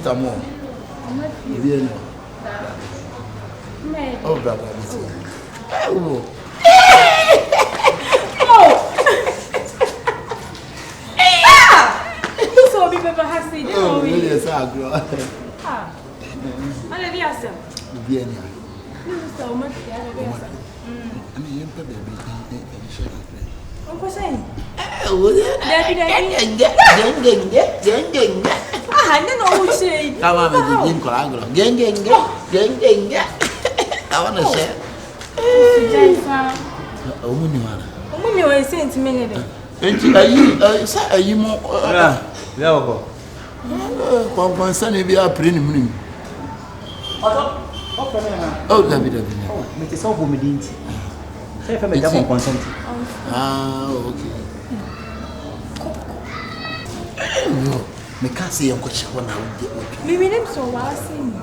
sister more. Bien. Oh, brother. Oh. So we never have seen you. Oh, really? Yes, I agree. Ah. Allez, viens ça. Bien. So much. I mean, you baby. Uncle Shane. Oh, yeah. I don't know what say. Come on, in Colangolo. Gang. I want to say. Oh, when you were saying to me, are you more? No. One son, if you are pretty. Oh, David. Make it so for me, didn't say for me, double consent. Ah, okay. No, me can't say I'm going to show now. Maybe them so well sing.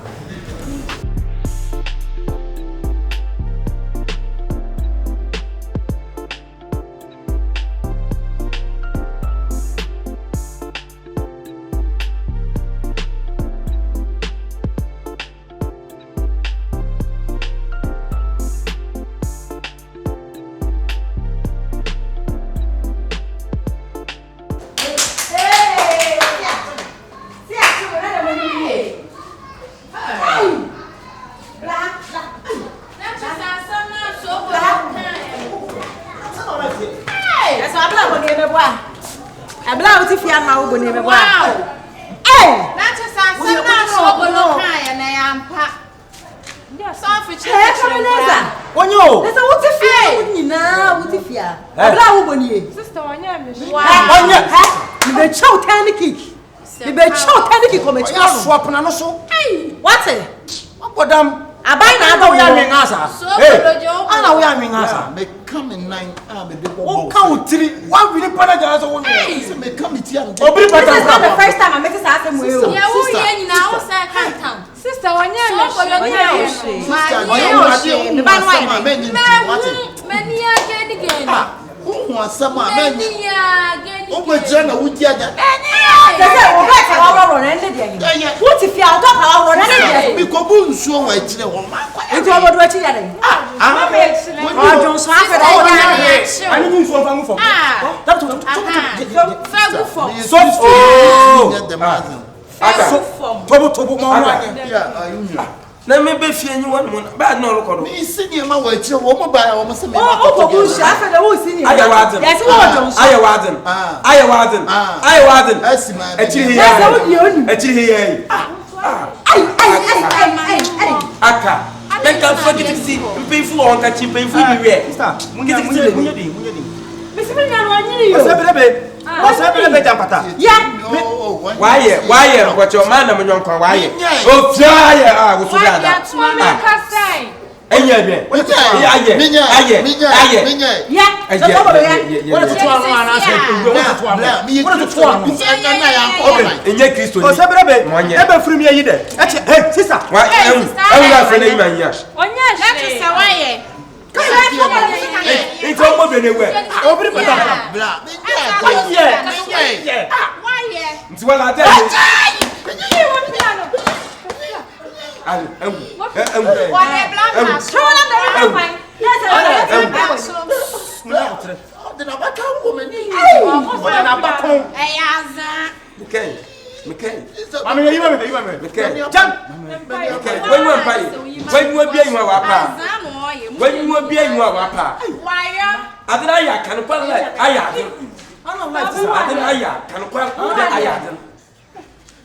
Let me be feeling you one bad no look. Me senior man were you woman by almost a man. What's happening with Jampata? Yeah. Why, what your man and your car? Why? Oh, fire! I was it's almost anywhere. It's well, I tell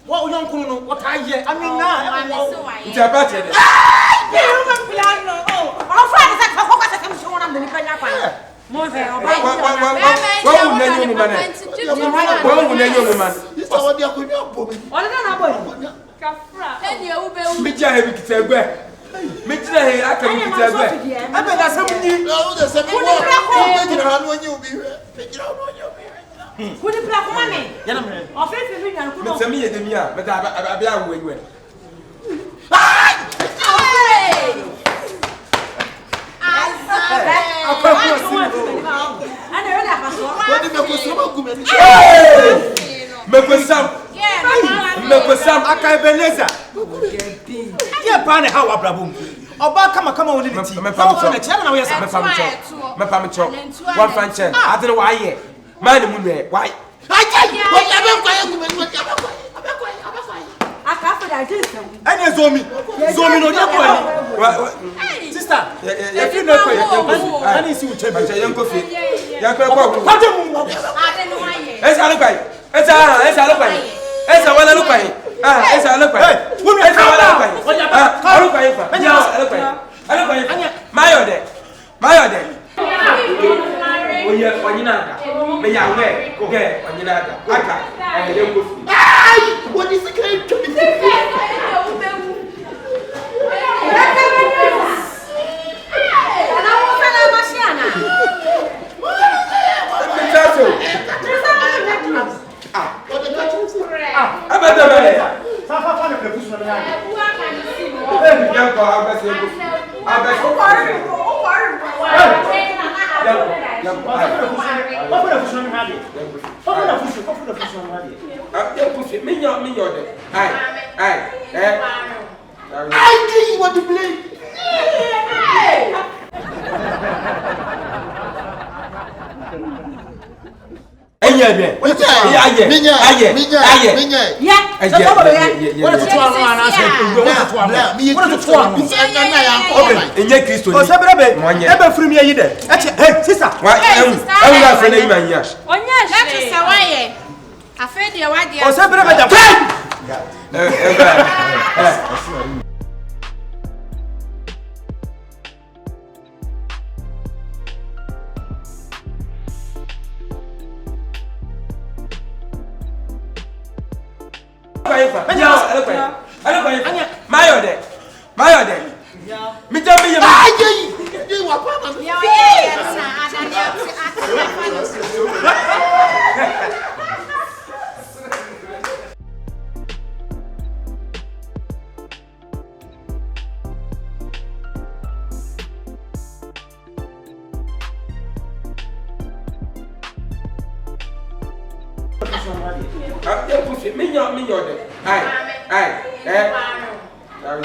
what we don't know what I hear. I mean, now it's about it. Who the black money? Of if you know, to me, but I'll be out with Mekosam Akabenezer. Yeah, pane how abrabum. Oba kama woni ni ti. Me pam cho. One fan chen. I don't know why here. Man mu no why? Anya zomi no dia ko ani. Sister, if you know ko ani si uchebi. Yanko fi. Yanko ko. Kwate mu. Esa lo kwai. Esa lo kwai. Esa wala lo kwai. Esa lo kwai. Esa wala lo kwai. Lo kwai fa. Lo kwai. Lo kwai. Mayode. Oye, wanyinaka. Me ya we. Okay, wanyinaka. Aka. Yanko fi. What is the kind to be?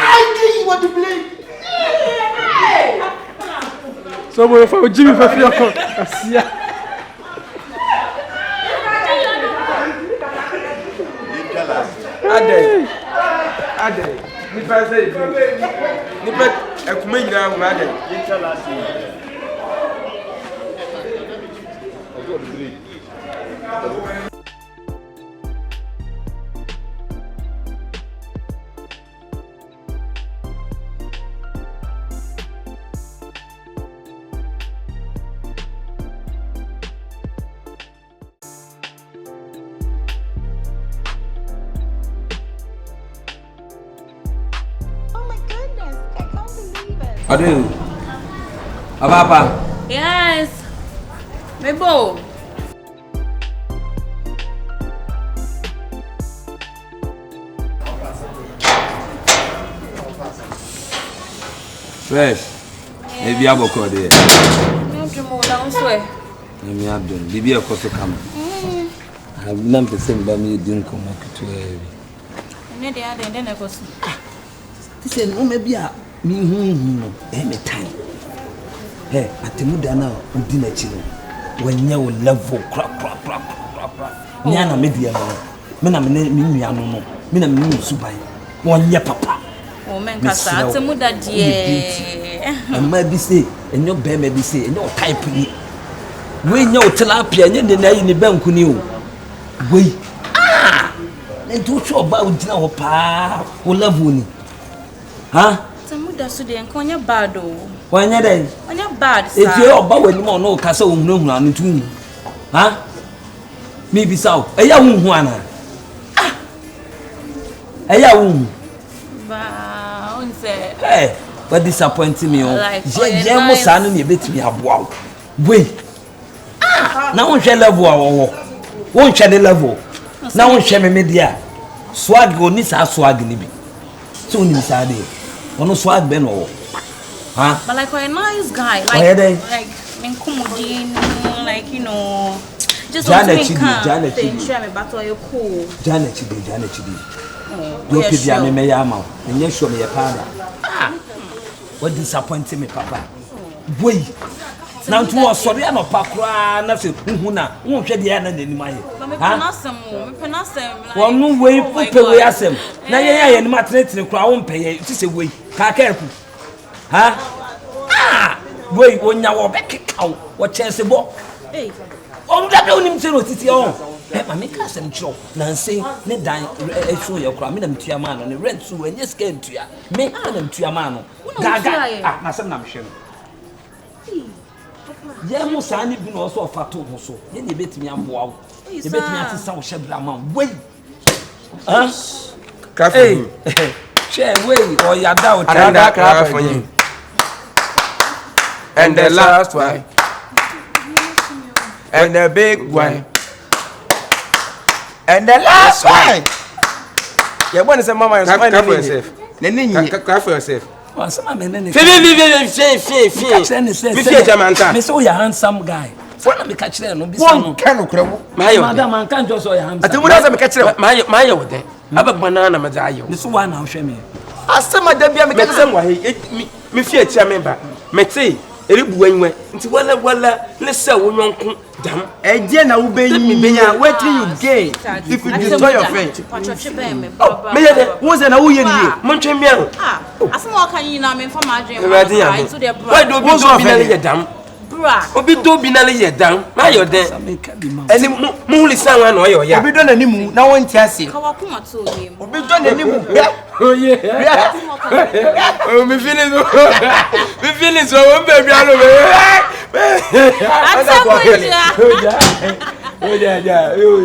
I want to play. So we for Jimmy for free account. Asia. Ade. Ni pa say. Ni pa ekuma nyina hu ade. Adu. Apa? Yes. Mebo. Fresh. Maybe aboko de. No jumo down swear. Maybe abdon. Bibi ekoso kam. Nam person ba mi din ko makutu e. Ne de ade den ekoso. Tise no maybe a mi hu me time. Hey, Atemuda na udi na chi no. Wanya wo level crap. Nyana media no. Me na me nua no. Me na me subai. Wanya papa. O men kasa Atemuda die. Amma bi say, enyo be me bi say, enyo type ni. We nya otilapia nya ne na yi ni banku ni o. We. Ento cho ba ugina ho pa. Wo level ni. Ha? Atemuda so de enkonya bad o. Wanya den. Onya bad sa. Etie oba wani mo no kasa ohunahuna anu tu. Ha? Me bi saw. Eya hunhu ana. Eya hunhu. Ba on say. Eh, what disappointing me o. Je mo sa no ne betimi aboa. We. Na won hwe level awo. Won hwe de level. Na won hwe me dia. Swag go ni sa swag ni bi. So ni sa de. Ono swag be no. Huh? But like a nice guy, like like you know, just want to make calm. Sure, me battle you cool. Janet Chidi. You could be a meyama, and yes, show me a father. What disappointed me, Papa? Boy, now to us, sorry, I'm a pacra, nothing, Huna, won't shed the end in my head. Well, no way, put away as him. Now, yeah, and maternity and crown pay, it is a way. Kyekyeku. Huh? Wait, when you are back out, what chance a walk? Oh, that don't even tell it. Let me make us some joke. Nancy, let die, show your crime, and to your man, and the rent to and just came to you. Make them to your man. Gaga, my son, I'm sure. Yeah, most I need also a fatu also. Then you bet me I'm wow. You bet me at some shabram. Wait. Huh? Hey, share way or your doubt. Another crap for you. And the last one. And the big one. And the last one. Yeah, when is a mama? Clap for yourself. Clap for yourself. Me so you handsome guy. What me catch there no be some. Madam, I can't just so you handsome. Atemuda me catch there. My yo there. Aba banana me dayo. This one now show me. Asema da bia me catch there wa me fie tia member. Me tey eribu anwe. Nti wala ne se wo nyonko dam. Eje na wo benyi benya wetin you gain if you destroy your friend. Me ye de Wo se na wo ye nie. Mo ntwe me an. Asema kan yi na me fa ma adwen. Why do be so bi na le dam? Obi do bi na le ye dam. Ma yo den. Eni mu lisan wa na yo ya. Obi do na nimu na won ti ase. Ka wa kuma to yem. Obi do na nimu. Oh yeah. Oh me feeling so won baby alo me.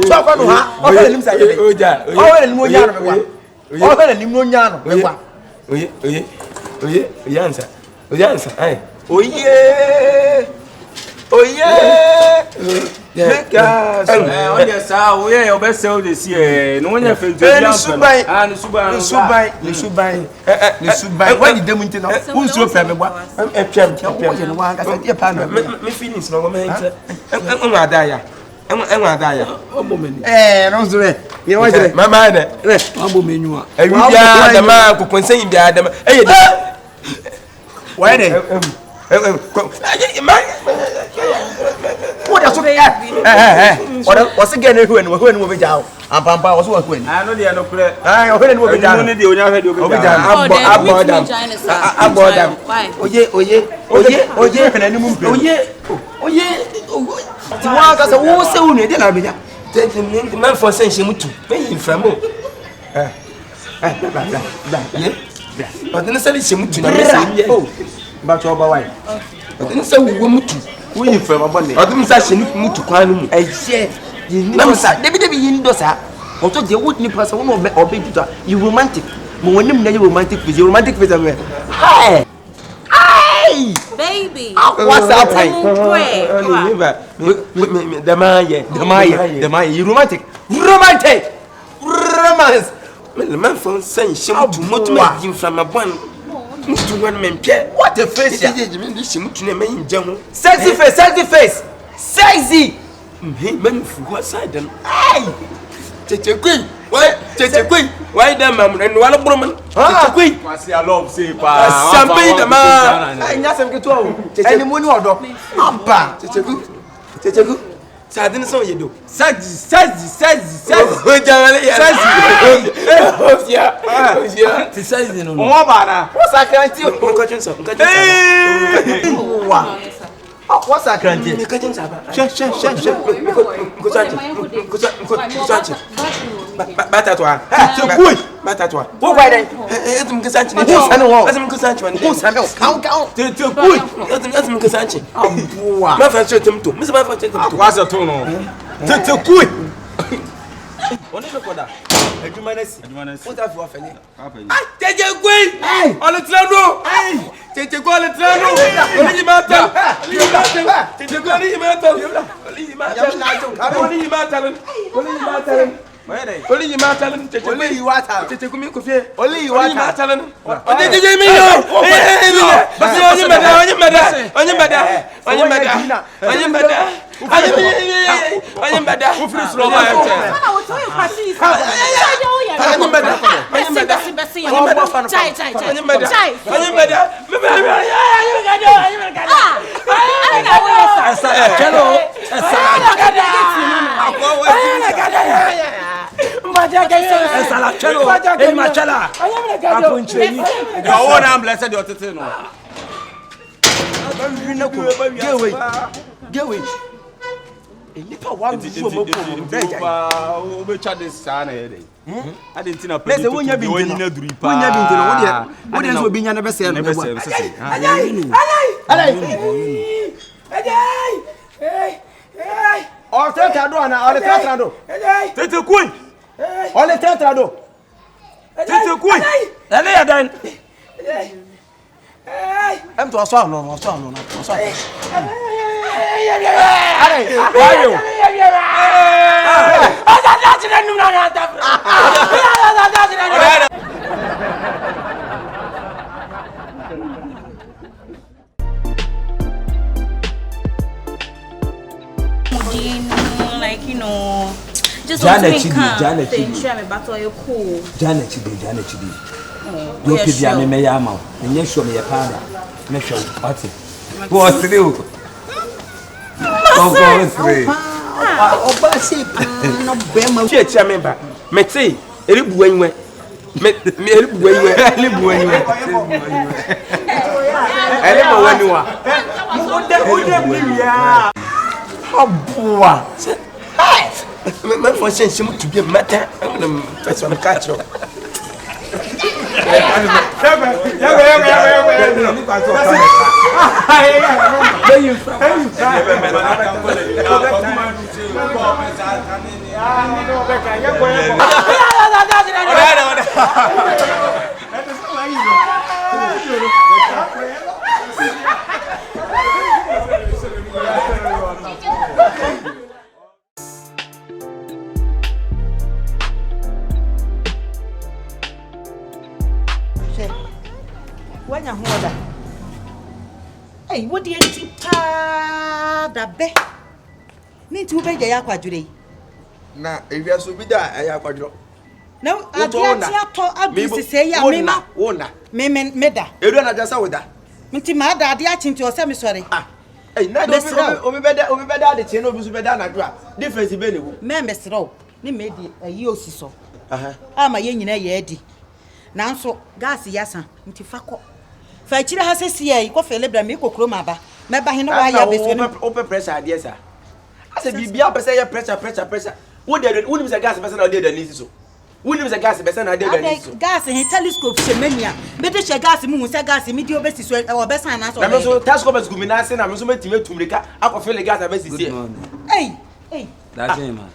So kwa no ha. O fe nim sa ye. Oja. O fe nim onya no me kwa. O fe nim onya no me kwa. Oye answer. Ai. Oye. Because on your side, we are best sell this year. No one has felt the Subai. Why did they want to know? Who's your family? me feelings no me enter. Enwa daya. Enwa daya. No so you want to mama na. Abo menu a. Ewi bia da ma ko konsen bia da. why dey? What are you saying? What's again? Who be down? I'm Pampa. What's what? I know they are no clear. I know they will be down. They will never do it. We in from a bonnet. I don't say she need to climb. I said, Debbie in Dosa. Although they wouldn't pass one of or baby, you romantic. When you romantic with your romantic with a man. Hi, baby. What's up? The Maya, you romantic. Romance. The man from saying she want to motivate him from a one. What a face! Sexy face! Sexy! Man, what side then? Hey! Kyekyeku! Why them, man? And one of woman? Kyekyeku! What's your love, say, pa? Champagne, the man! I know some good one. Any money or dog? Ampa! Kyekyeku! I didn't know you do. Says. What's that cranty? Nipa wa nso mo ko mo beja o be cha de sa na ye dey I didn't think let's say wonya bi ntino wonya bi ntino wo de nso bi nya na be se no be o tetra do na o tetra do tete kuin o le tetra do tete kuin ele ya dan em to so no Ayo. Like, you know, just Janet want to be Janet cool. Janet Chidi. You could be a meyama, and yes, show me a powder. Make sure party. What's new? No bema che member meti eribu enwe eribu enwe ya aboa me for sense mo to be matter person catch you Wanya hoda. Hey, what do you tipa da be? Ni tu be je ya kwadure. na ewia so bi da ya kwadro Na atia to abisi se ya mema. Wona. Meda. Edu na jasa woda. Nti ma da ade achinti o se me sori. Hey, na obi beda ade tie na obi so beda na do a difference be ne wo. Me mesro. Ni medi ayi osiso. Ama ye nyina ye adi. Nanso gas yasa nti fako. Fa chire ha sesi ai ko fele bra me kokoro ma ba. Me ba he no wa ya beso no. Open pressure ade sa. Ase bibia pese ye pressure. Wo de woni se gas pese na de nisi so. Woni se gas pese na de nisi so. Gas he telescope shemania. Me de she gas mu se gas me di obesi so o be san na so. Na so telescope is gumina se na me so metime tumrika akofele gas abesi sie. Hey. That's him man.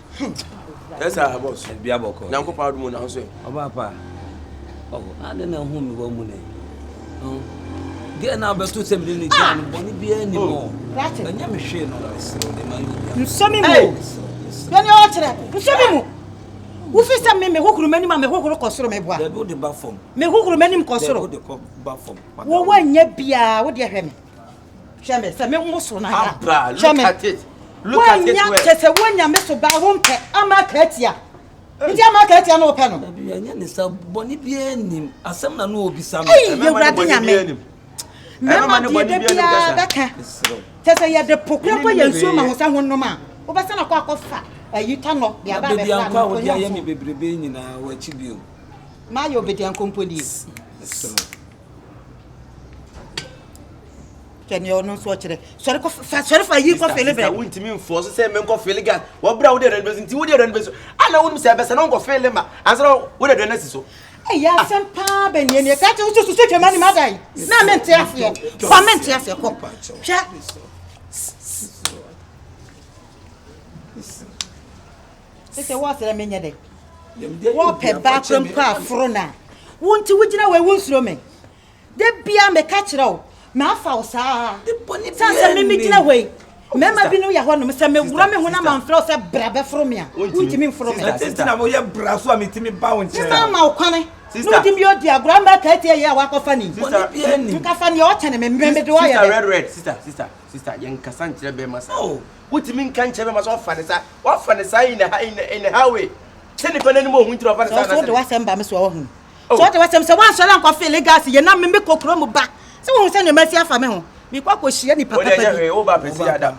Yes sir boss. Bia boko. Nyanko pa do na so. Oba pa. Oh, I don't know who me go mu ne. Get now be to sem ni jan boni bia ni mo. Anya me hwe no so de man. Nsomi mu. Bia ni o kire. Nsomi mu. Wo fi sam me hokuru mani ma me hokuru kosoro me boa. Dey go the back form. Me hokuru mani m kosoro. Dey go the back form. Wo wanya bia wo de hwe me. Hwe me se me muso na ya. Look at it. Look at it. Wanya kese wanya me so ba ho mpe ama katia. Nti ama katia no pe no. Bia nya ni sa boni bia nim. Asem na no obi sam. Ye wurade nyame. Mema de bia daka. Tese ye de pokura pa yansuo ma ho sa ho noma. Wo be se na kwa akofa. Ayita no bia ba be fa. Bia kwa wo dia ye me bebrebe nyina wa chi bio. Ma yo obedian komponi. Tani ono so kire. Sori fa yi ko fele bre. Wo ntimi mfo so se me ko fele gas. Wo bra wo de ran bezo nti wo de ran bezo. Ana wo nim se be se na ko fele ma. Ansara wo de na siso. Ya sempa ben ye ne ka te wo so twema ni madai. Na mente afie. Kwa mente afie ko. Hwa. Ese wa sere menye de. Wo pe ba kwem kwa afro na. Wo nti wo gina we wo nsuro me. De bia me ka kire wo. Ma fa wo saa. De boni sa me gina we. Mema bi no ya ho no me se me wura me ho na ma mfro se bra be fro me a. Wo nti me mfro me. Sister na mo ye bra so a me timi ba won kire. Sister ma wo kwane. No dim yo dia grandma ka tie ya wa kofa ni. Nka fa ni o chane me de wo ya. Red sister yen kasa nkire be masa. Oh, wotimi nka nkire be masa o fa ne sa. Wa fa ne sa in the highway. Send the pen more winter of us. So do I send by Miss Wahoo? So what was some one so long coffee legacy, you're not me cockrum back. So who send a messy for me? Because was she any papa over Pesiada?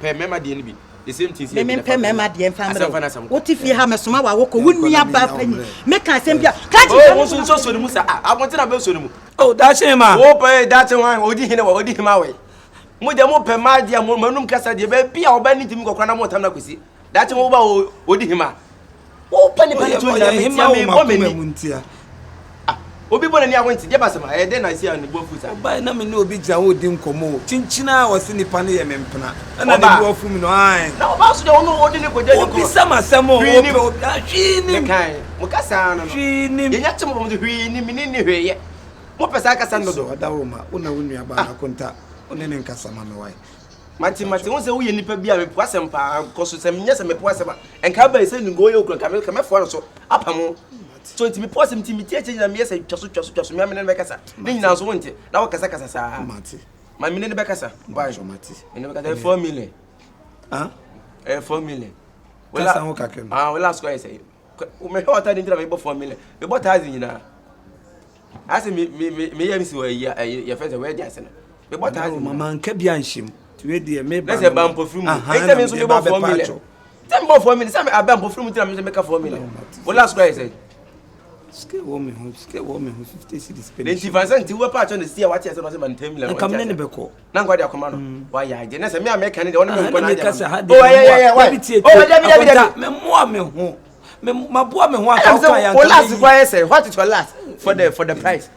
Per member DNB. The same thing. Women pay member the family. What if you have a small walk? Wouldn't me about make I send you? I want to have a Oh, that's him. Oh, that's one. Would you him away? Mujamo per my dear Monum Casa, the baby, or Benny to go Cranamotanacusi. That's over Odihima. Oh, Penny Muntia. Obi bona ni awenti je basema e den na sia ni bofu sa ba na me no obi gya wo dim komo chinchina wose ni pa ne ye mempena na ne bi ofu mi no ai na ba so je wono odi ni ko je obi sama samo obi hwini kai mo kasa no hwini ye nya temo mo hwini mi ni hweye mo pesa kasa no do da wo ma una wo nua ba na konta one ne nkasa ma me wai mati won se wo ye nipa bia me po asem pa ko so se nya se me po asem enka ba se ni go ye okro ka me fo no so apamo so it me possible to me teach na me say twaso me amene be kasa ni nyina so wonte na wo kasa sa mati ma me ne be kasa ba so mati me ne be kasa 4 million 4 million wala san wo kake no wala square say me hota din tira me 4 million me bought house nyina ase me yam si wa ya feze we dia se no me bought house mama nka bia nhim ti we dia me ba let's say bam perfume e me so me 4 million tell me 4 million say me abam perfume tira me make 4 million wala square say ske wo me 50 cedis pay. Then Vincent ti wo pa cho ne sia wa tie se no se man 10 million. Kam ne ne beko. Na ngwa dia koma no. Wa ya je na se me America ne de wona me ko na dia. Oh yeah. Oh me mo me ho. Me maboa me ho aka ka ya. Last kwa say what is for last for the price.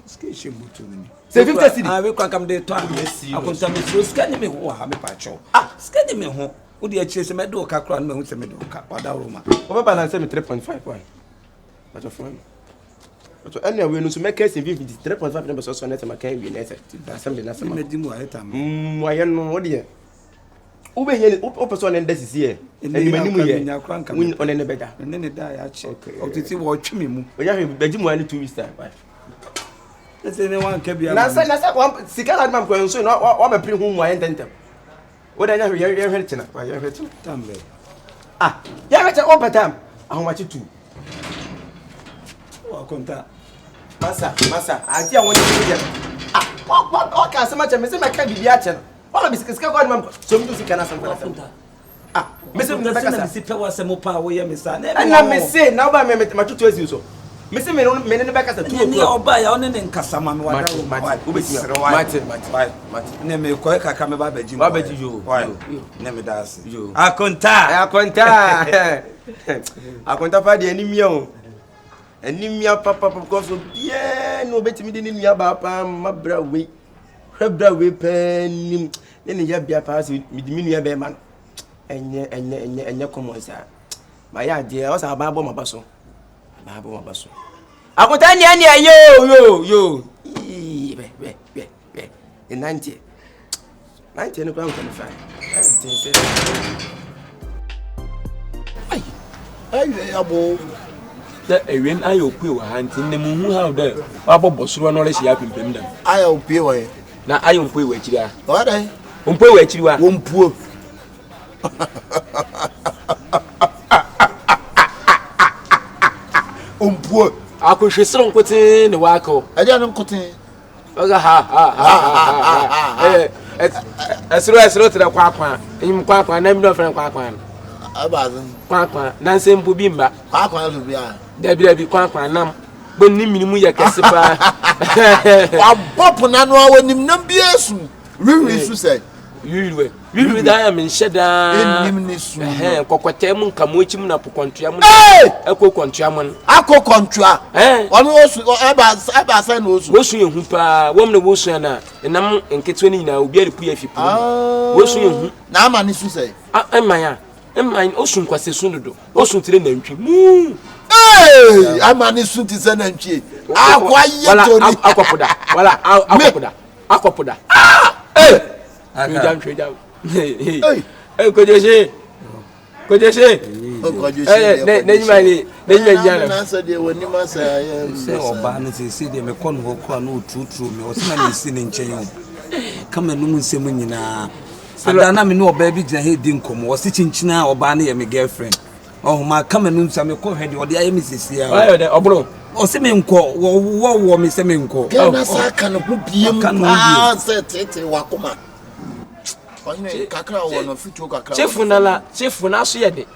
Ske shemuto ni. Se 50 cedis. We kwa kam de to akonta me so ske ne me ho ha me pa cho. Ske ne me ho. Wo de akire se me do ka kra no me ho se me do ka pada Roma. Wo balance me 3.5 why? But of fun. But anyway, no so make case in 3.5 number so net ma kan wi net. Assembly na sama. Me di mu ayeta me. Wa ye no wo de. Wo be here o person na ndasi sie. Eni manimu ye. Win on ne beda. Ne da ya che. O titi wo tweme mu. O ya hwe beji mu ani 2 weeks time. Ese ne wan ka bia. Na say sika na man ko so no wa be pin hu mu ayen tentem. Wo da nya hwe ye hwe tina. Wa ye hwe tina. Tambe. Ya hwe tina over time. Ahomachi 2. Konta masa ati awon ni je what ka se ma che me se ma ka bibia che wala bi sika ko ma so mi do sika na sam ko me se me ka sa se pe wa se mo pa wo ye me sa na me se na ba me ma tutu asi so me se me ne be ka sa tu ni oba ya one ne nkasa ma me wa da wo be ti mate ne me ko ka ka me ba baji yo ne me da ase akonta fa de ani o enimia papa because bien no betimi de nimia ba pa mabra we hwebra we panim ne ya bia pa se midimi nua be ma enye komonsa ma ya de o sa ba bo mabaso akonta nya yo be 90 no kwa 25 ai abo da ewen ayo pue wa hanti ne mu hu how da wa bobo suru no le hia pimpem da ayo pue wa na ayo pue wa kiri a wa dai pue wa kiri wa won puo puo akohwesero nkote ne wa ko aja no nkote oga esro tira kwa enyim kwa na mi do fren kwa abazin kwa na nsempo bi mba kwa lo bia dabi kwa nam bonni minimu ya kese pa abop na no awonim nam biesu wiwi su say wiwi da ya men sheda enim ni su kokote mu nkamo chim na pokontua mu ekokontua mu akokontua ono osu eba say no osu wosu yehu pa wom na wosu na enam nketwe ni na obi aripu ya fipu wosu yehu na ama ni su say emanya osu nkwase su dodo osu tire na ntwi ama ni su ti se na ntwi akwa yetori akwapoda Chujam. Kojeshe. Nejimani. Nasa de woni masa ya. Se oba na se de me kono ho kra no trutru me o se na ni si ni nchen yo. Kama no mu nsem nyina. Adana me no baby gina he di nkomo. O si chinchina oba na ye me girlfriend. Oh ma come no nsa me ko hwede o de aye me sisia. Ayo de obro. O se me nko wo me se me nko. Gana sa ka no biem pa se tete wakoma. Onye kakra wo no fitu kakra. Chifu na so ye de.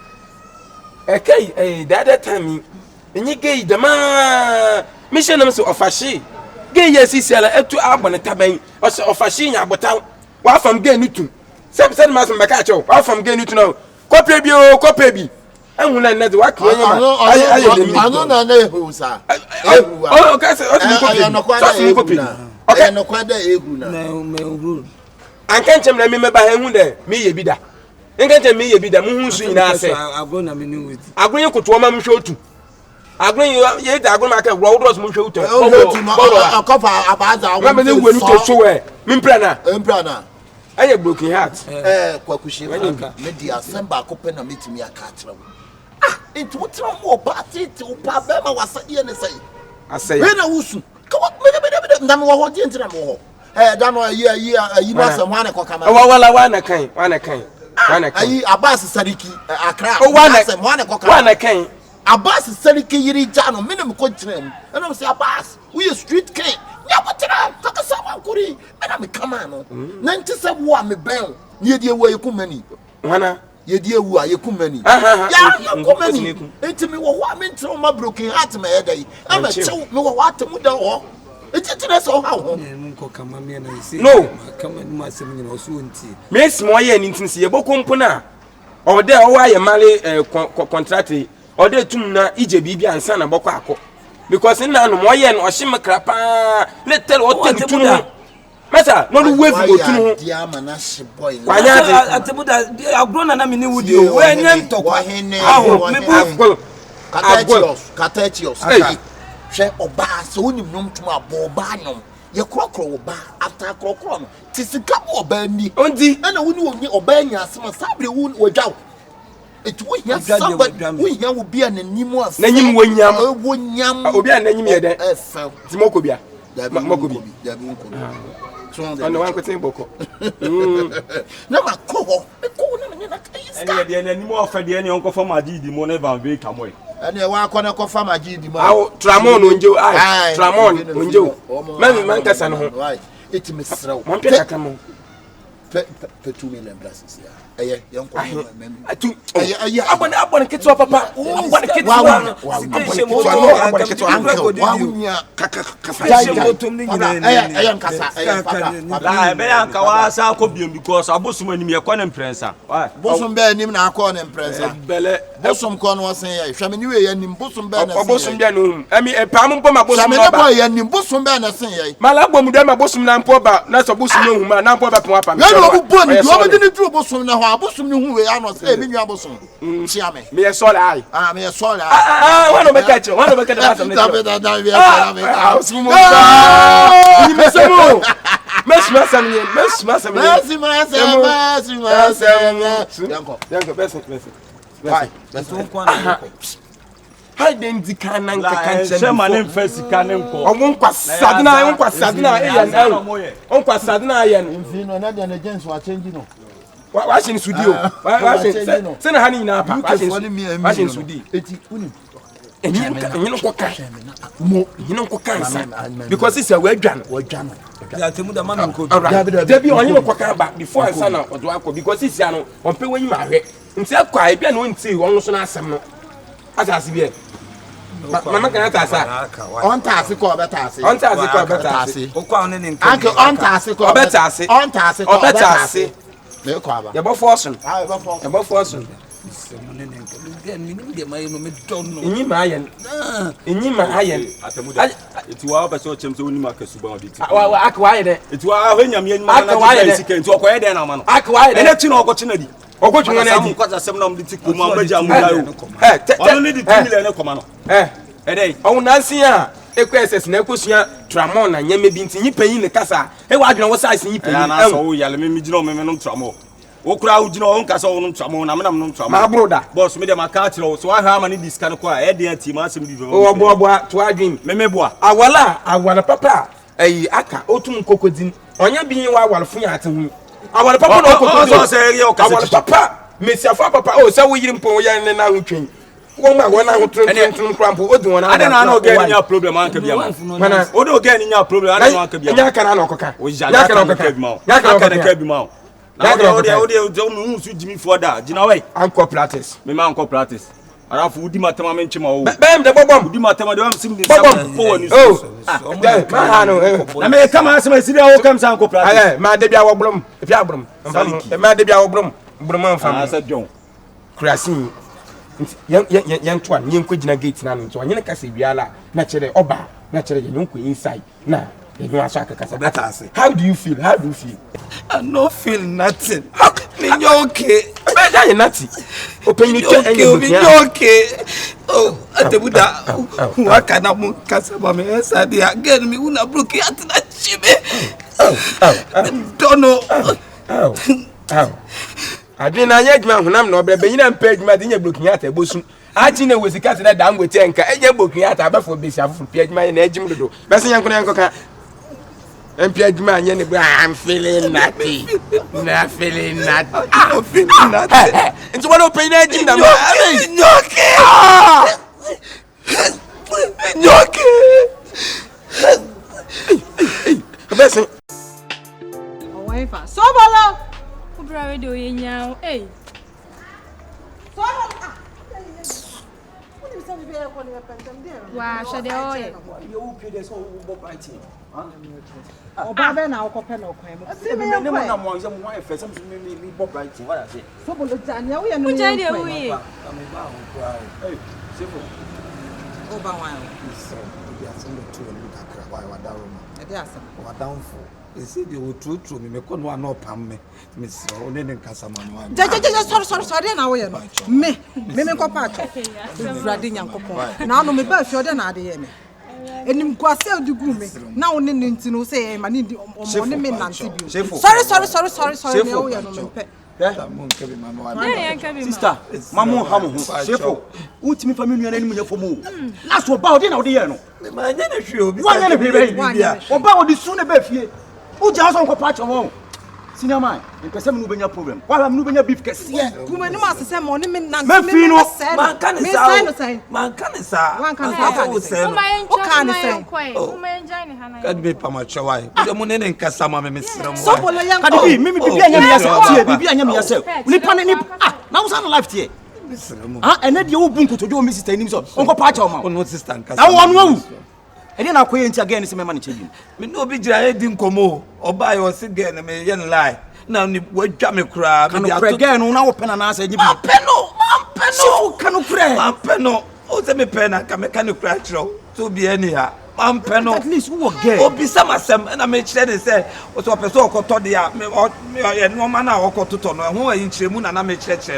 Ekai the other time nyi gay dama mission nam so ofashi. Gay yesisiala etu abone taban. O se ofashi nya abotan. Wa fam gay nutu. Se mas me ka cho. Wa fam gay nutu no. Kope bi. Ehuna net wa kiye ma. Anu na na ehu sa. Ehu. Oh, okay, so kope. Okay, no kwada ehu na. Na me ru. Ankenchem na me meba ehu de me ye bi da. Nkenchem me ye bi da mu hu su nyina ase. Agro na me ni with. Agro ye koto ma mhwe otu. Agro ye da agro ma ka ro do so mhwe otu. Akofa abaza wa me ne wu enu to so e. Mimprana. Aye broken heart. Kwakushi me di assemble akope na metimi aka atira. Into what more party to Papa was here and say, I say, when I was come on, Nam was the interim war. Done a year, you must have one o'clock. One a kind. Abbas Sariki, a crowd, one o'clock. One a kind. Abbas Sariki, Yiri Jano, minimum country, and I'm say Abbas, we a street king. Yabatara, Takasama Kuri, and I'm a command. 97 one me bell, near the way you come many. Ye dear who are you kumani? Ya kumani. Enti me wo wa me ntro ma broken heart me head. I'm a chew me wo wa Atemuda ho. Enti so how. No. Come ma sem nyina oso nti. Me small ye nti se ye bokompo na. O de o wa ye male contract. O de tum na ije bibia ansa na bokọ akọ. Because na no mo ye no o hye me krapa. Let tell o te tum. Masa no no wave go tunu dia manashe boy kwanya Atemuda agro na me ni wudi o we nya ntokwa aho me bu Kyekyeku hwe oba so unim nom tuma oba nyom ye krokro oba after krokro no tisika oba ni ondi na woni onye oba nya asema sabre won wodwaw etu wo hia somebody wo hia wo bia na nimu asa na nyim wonyam obi a na nyim ye den timoko bia mokobi no one question boko na makoko na me na ene de na nimu ofede ene onko fam agidi mo na van ve kamoy ene wa akọ ko fam agidi mo aw tramon onjo ai tramon onjo man kasa no ho eti mesraw man pe kaka mo pe 2 million blessings ya eye yanko atu abon ketwa papa abon ketwa abon ketwa eye nkasa eye papa la be yanka wa sa ko biom because abosum anim ye ko na imprensa bosum be anim na akọ na imprensa bele bosum ko no sen ya hwame ni we ya nim bosum be na sen bosum be no emi epam mpo ma bosum no ba hwame ya nim bosum be na sen ya mala gbom de ma bosum na mpo ba na so bosum no huma na mpo ba pon apa Boni, you already need to bosom now. Bosom, who we are not saying, you bosom. Chiame. Me a soul eye. Me a soul. One of the catcher, one of the catcher. How then the canon can say my name first canon? Unqua Sadna, Unqua Sadna, you know, not the agents were changing. Watching studio, send a honey now, watching studio. And you know what cancer because it's a word gun. Atemuda man ko Debbie on you kwaka back before I sign up or because it's an on pay when you marry. Himself quite be no see one no asem no. As I see Mama can tasa. On tasi ko betasi. On tasi ko betasi. O kwa on ni nkan. Uncle on tasi ko betasi. On tasi ko betasi. Me ko aba. Ya bo fortune. Ah, bo fortune. Ya bo fortune. Inyi ma ayen. Inyi ma ayen. Atemuda. Etiwa ba so chem se woni ma kasuba oditi. Wa akwa ye de. Etiwa ahwanyam ye nyuma na de sika enti okoye de na ma no. Akwa ye de. Ene chi na okoche na di. Okoche na di. Kwasa sem na mdi tiku ma baja mu dayo. Ono ni di 2 million e koma no. Edey. On nansi a ekweses na ekosua tramon na nyame bi nti nyipanyin ne kasa. E wa adwena wo size nyipanyin. Na so wo yale me gina o me no tramon. Okura ugina o nka so no tramon na me na no tramon. Ma broda. Boss me de maka kire o so wa ha ma ni diska no kwa e de anti ma asem bi be. O boa to adwin. Me boa. Awala papa. Aka otum kokodin. Onya bi wa awalfo ya ate hu. Our papa no say you our papa. Mr. Papa, oh, so we didn't pull yan and now train. One when I would train cramp, what do I don't get any problem, Uncle Biama. What do get any problem? I don't want to be a Yakanoka. Don't Jimmy for that. You know, Uncle Platis, my uncle Platis. I have food in my tamamenchimo. Bam, the bomb, do my tamadam simply. Oh, I may come as my city, all comes Uncle Platis. My debut blum, if you have blum, my debut blum, Bruman from Asa John. Crassin. Young one, young Quidina Gates, and so I can see Viala, naturally, Oba, naturally, young inside. Now, how do you feel? How do you feel? I no feel nothing. How can you okay? I'm not. Open your okay. Oh, Atemuda, what can I move Casabama? Yes, I did again. Me una broke at that chibe. Don't know. I didn't know when I'm not being unpaid. My dinner looking at a bosom. I didn't know was the cat that down with Tanka. I just looking at a buffalo bishop from Pied my edge. Bessie Uncle and Pied man, I'm feeling natty. Not feeling that. I'm feeling that. It's one of pain edging them. Bessie. Oh, wife, so bala. Radio now, eh? Wow, shall they all? You okay? There's all biting. Oh, Baba, now, Copeno. I'm Bob writing. What I say? So, Tanya, we are no idea. They say they will true me. Me con one no pam me. Miss Ronen and Casaman. Sorry, now we are me copacho. Radin and Copa. Now, no, me birth your than I am. And in Quasel du Gume. Now, Nin to no say, I'm an sorry. Sister, Mamma Hamu, Shifo, what's me familiar enemy for move? Last about dinner, dear. My name should be one enemy. About the sooner Beffy. Who just on Copacho? Cinema, and Cassam moving your problem. While I'm moving your beef case. Yeah, woman must say morning, man can say, man can say, one can say, can't be Pamachawai. The money and Cassama, Miss Ram. So, maybe yourself. Now, I'm left here. And then you won't to do Mrs. Tennyson. Uncle Pacho, no sister. I want I didn't acquaint again. Is my money changing. Me no be jay didn't come or buy or again. Me yen lie. Now ni what jammy crab. Can you again? Now open and answer. Peno. Can you pray? Peno. Oh, tell me pen. Can you cry? To be anyhow. Peno. At least who again? Oh, be some and I made sure they say, what's what person called Todia, no man or called to turn. Who are in Chemun and I made church.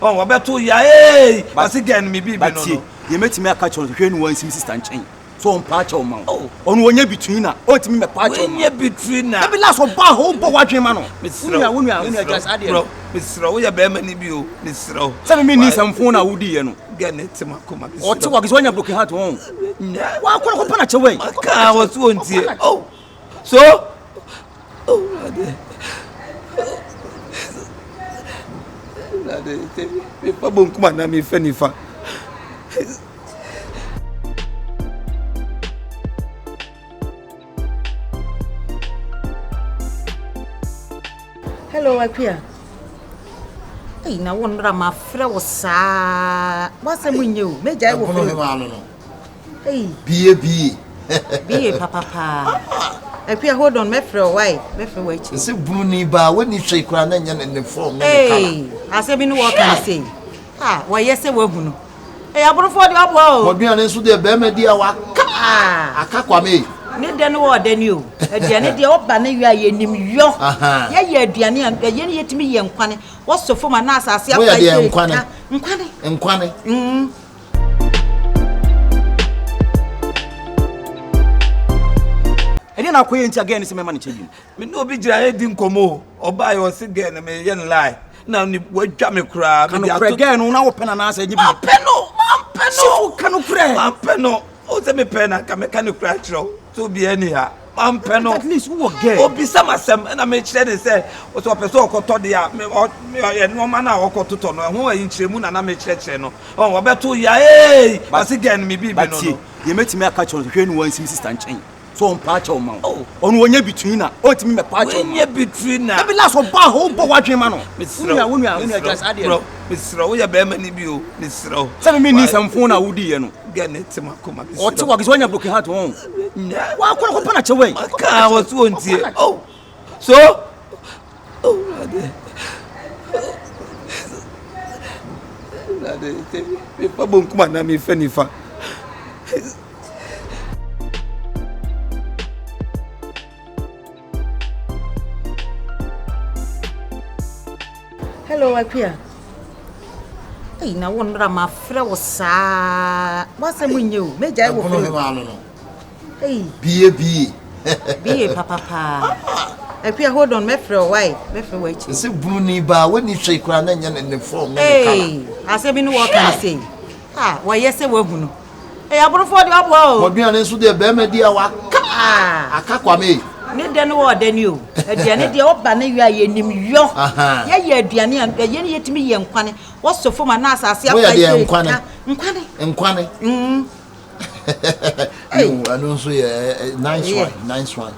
Oh, I bet 2 years. But again, maybe, but you met me a catch on the train once, Mrs. Tanchain. So on patch or mount. Oh, on one year between her. Oh, to me, a patch on year between her. Every last of bar home for watching man. Miss Row, we are just adding. Miss Row, we are bare many view. Miss Row. 7 minutes and phone, I would do. Get it to my coma. Or to walk is when you're broken heart home. Why could I open at your way? My car was 20. Oh, so. Oh, if I won't come on, I'm if any fun. Hello, Akia. Hey, now one my friend was sad. What's the new? Major, I will. Hey, be papa. Akia, hold on, my friend. Why? My friend, wait. It's a boony bar when you shake around and in the form. Hey, I said, what can I say? Ah, why, yes, I will. Hey, I'm for the upward. What be honest with the Bemedia? Ah, I can't me. Need the no than you. At the end of the open, you are in New York. Yeah, Diani, and the yen yet me and Quanny. What's the former Nasa? See, I am Quanny. I didn't acquaint again. Is my money changing? Me no be jay didn't come or buy or again. And me yen lie. Now, what jammy crab? Can you pray again? Now open and answer. Peno. Can you pray? Peno. Oh, tell me pen. Can you cry? To be anyhow. I'm penal. At least who get? Oh, be some and I made sure they say, what's a person called Todia, no man, I walk to Tono, who are in Chemun and I made church. Oh, about 2 years, but again, maybe, but you met me a catch on the one sister and chain. So on patch on man. Oh, on 1 year between her. Oh, to me, a patch on year between her. Maybe last of bar home, but watching man. Miss Row, Miss Row, you're bare many view, Miss Row. 7 minutes and phone, I would get it to my coma. Or to walk is when you're broken heart home. Why could I punch away? I was once here. Oh, so. Oh, if I won't come on, I'm if any fun. Hello, Akua. Hey, now one my friend was sa. What's the when you? Major will follow. Hey, be papa. Akua, hold on, my friend. Why? My friend, wait. It's a bruni bar when you shake around in the form. Hey, I said, what can I say? Ah, why, yes, I will. Hey, I brought for the up wall. What be honest with the Bema dear? I can't me. Need no than you. At the end of the old banner, you are in New York. Yeah, Diana, and the Yenny to me, young Quanny. What's so for my nasa? I see a Quanny. Hey, I don't say nice one.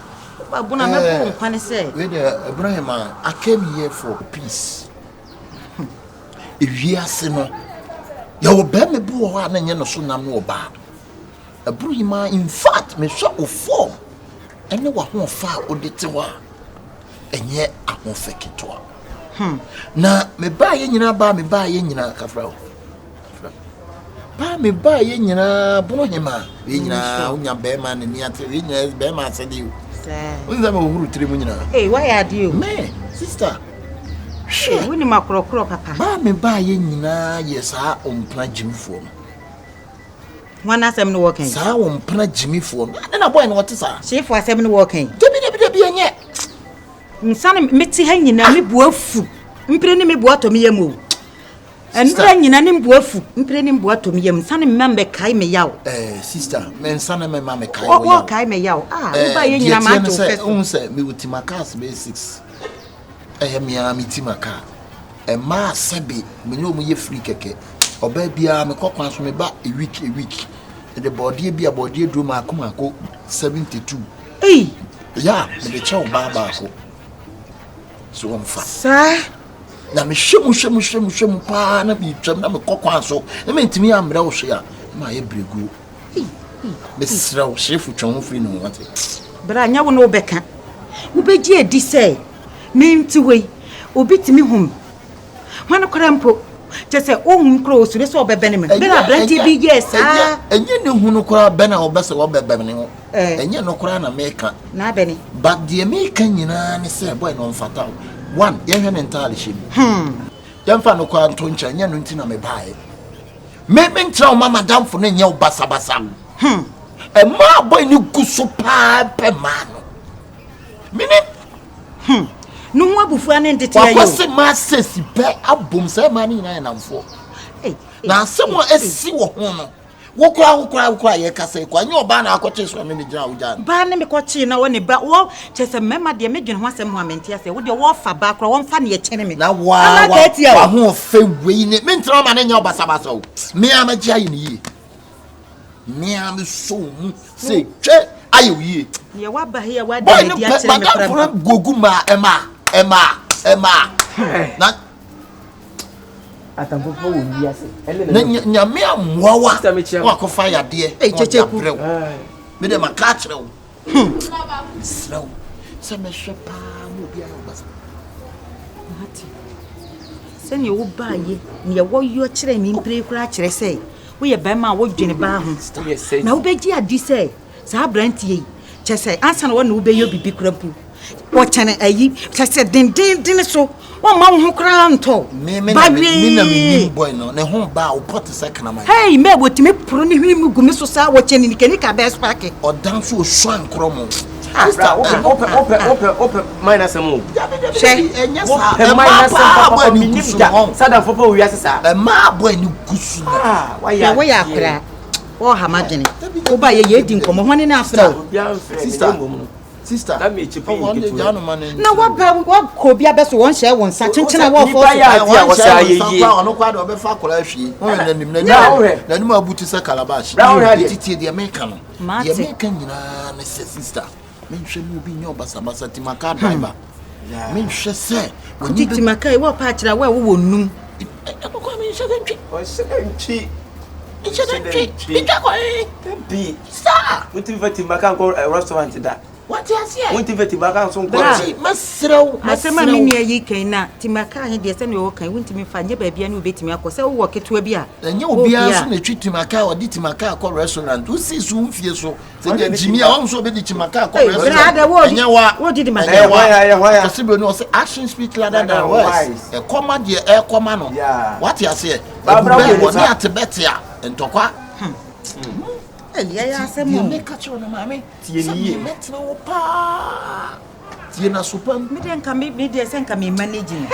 But when I'm Quanny say, Abraham, I came here for peace. If you are sinner, you will bear me boo one and you're so no bad. A brima, in fact, may show of form. And no one far or the tower, and yet I won't fake it to her. Now, me buy in me buy in Cafro. Buy me buy in Bohema, in your bearman and yet Bearman said you. With them who tribunal. Hey, why are you? Me, sister. She winning my crop, papa. Buy me buy in yes, I on plunging form. One as I'm working. So I'm playing Jimmy for. And a boy, what is that? Shifo was 7 working. Debbie, yet. Son, Mitzi hanging a lip wolf. Imprinting me what to me a move. And hanging an imbuff, imprinting what to me, and son, member Kai me yaw. Sister, men, son, and my mamma Kai me yaw. Ah, by any amount of say me with Timakas basics. I am me, I'm Timaka. And ma Sabi, me know me free keke. Or baby, I'm a cock from me back a week. The body be a body do my come 72. Hey, yeah, the child baba. So I'm fast. Sir, now me shum pan be trim. I'm a cock so. I mean to me, I'm Rosia, my every group. Mrs. Row, Shifo, Chong, free no what. But I never know Becca. Who be dear, say, mean to wait, or beat me home. When a crampo. Just say, oh, close to this or Benjamin. Then I plenty big yes, and you know who no cry Benna or Bessa or Benjamin, and you're no crown America. Now, Benny. But the American, you know, say, boy, no fatal. One, young entirely ship. Young fan no crown toncha, and you're me buy. Maybe tell Mamma down for your bassa. And my boy, you good so per man. Minute? No more before an entity. What's the master? Back up, boom, say money, and I'm for. Hey, now someone else see what one. Walk cry, you can say, when you're banner, I could chase one minute. Banner me coach, you know, but well, just a member, the imagine once a moment, yes, with your war for back or one funny enemy. Now, why, I won't fail winning it. Mean man in your bassabasso. Me, I'm a giant. Me, I'm so say, check, are you ye? You what by here, what Guguma, Emma. Not Atemuda, yes. Nyamia mwawa wako fire dear. Hey, Kyekyeku. Me dem catch no. Slow. Se me shepa mo bia obasa. Mati. Se ne wo ba ye, ne wo yo kire ni mpre kura kire sei. Wo ye ba ma wo dwene ba ho. Na wo be gi adi sei. Sa brantie. Che sei ansa na wo ne wo be yo bibi kura pu. Wo chane ayi, che sei din so. One man who crowned to me, boy, no, ne home bow, pot a second of my. Hey, me, what me prune him, Gumiso, saw watching in the Kenika best packet or down to a swan chromo. Open, minus a move. Say, and yes, minus Southern football, yes, a ma boy, you goose. Why are crack or imagine it? Go buy a yeting from one in after. Sister, sister. That me chipping. Na wa ko bia be so won share won sa chenchena wa fo. Wa say ye ye. Ono kwa do be fa kola hwie. Won na nim na nim abuti se calabash. Titi de America no. De America nyina na sister. Me hwe mu bi nyo basa timaka driver. Me hwe se. Woni timaka e wo pa kira wa wo num. E ko me hwe ntwi. O hwe ntwi. Be sir. What if Timaka go a restaurant that? What you say? What if Timaka so Masro, Masema me yi kan na Timaka he de se ne wo kan wuntimi fa nye ba bia ne obetimi akose wo wo keto bia. Enye obi aso na twi Timaka o di Timaka ko restaurant. O si so mfie so. Se je Jimmy a won so be di Timaka ko restaurant. Enye wo di Timaka. Kasi be no say action speak louder than words. E koma de e koma no. What you say? Babra wo ni atebetia entokwa. Ya asemo me catch on mama tie ni metra wo pa tie na supam me den ka me de senka me managing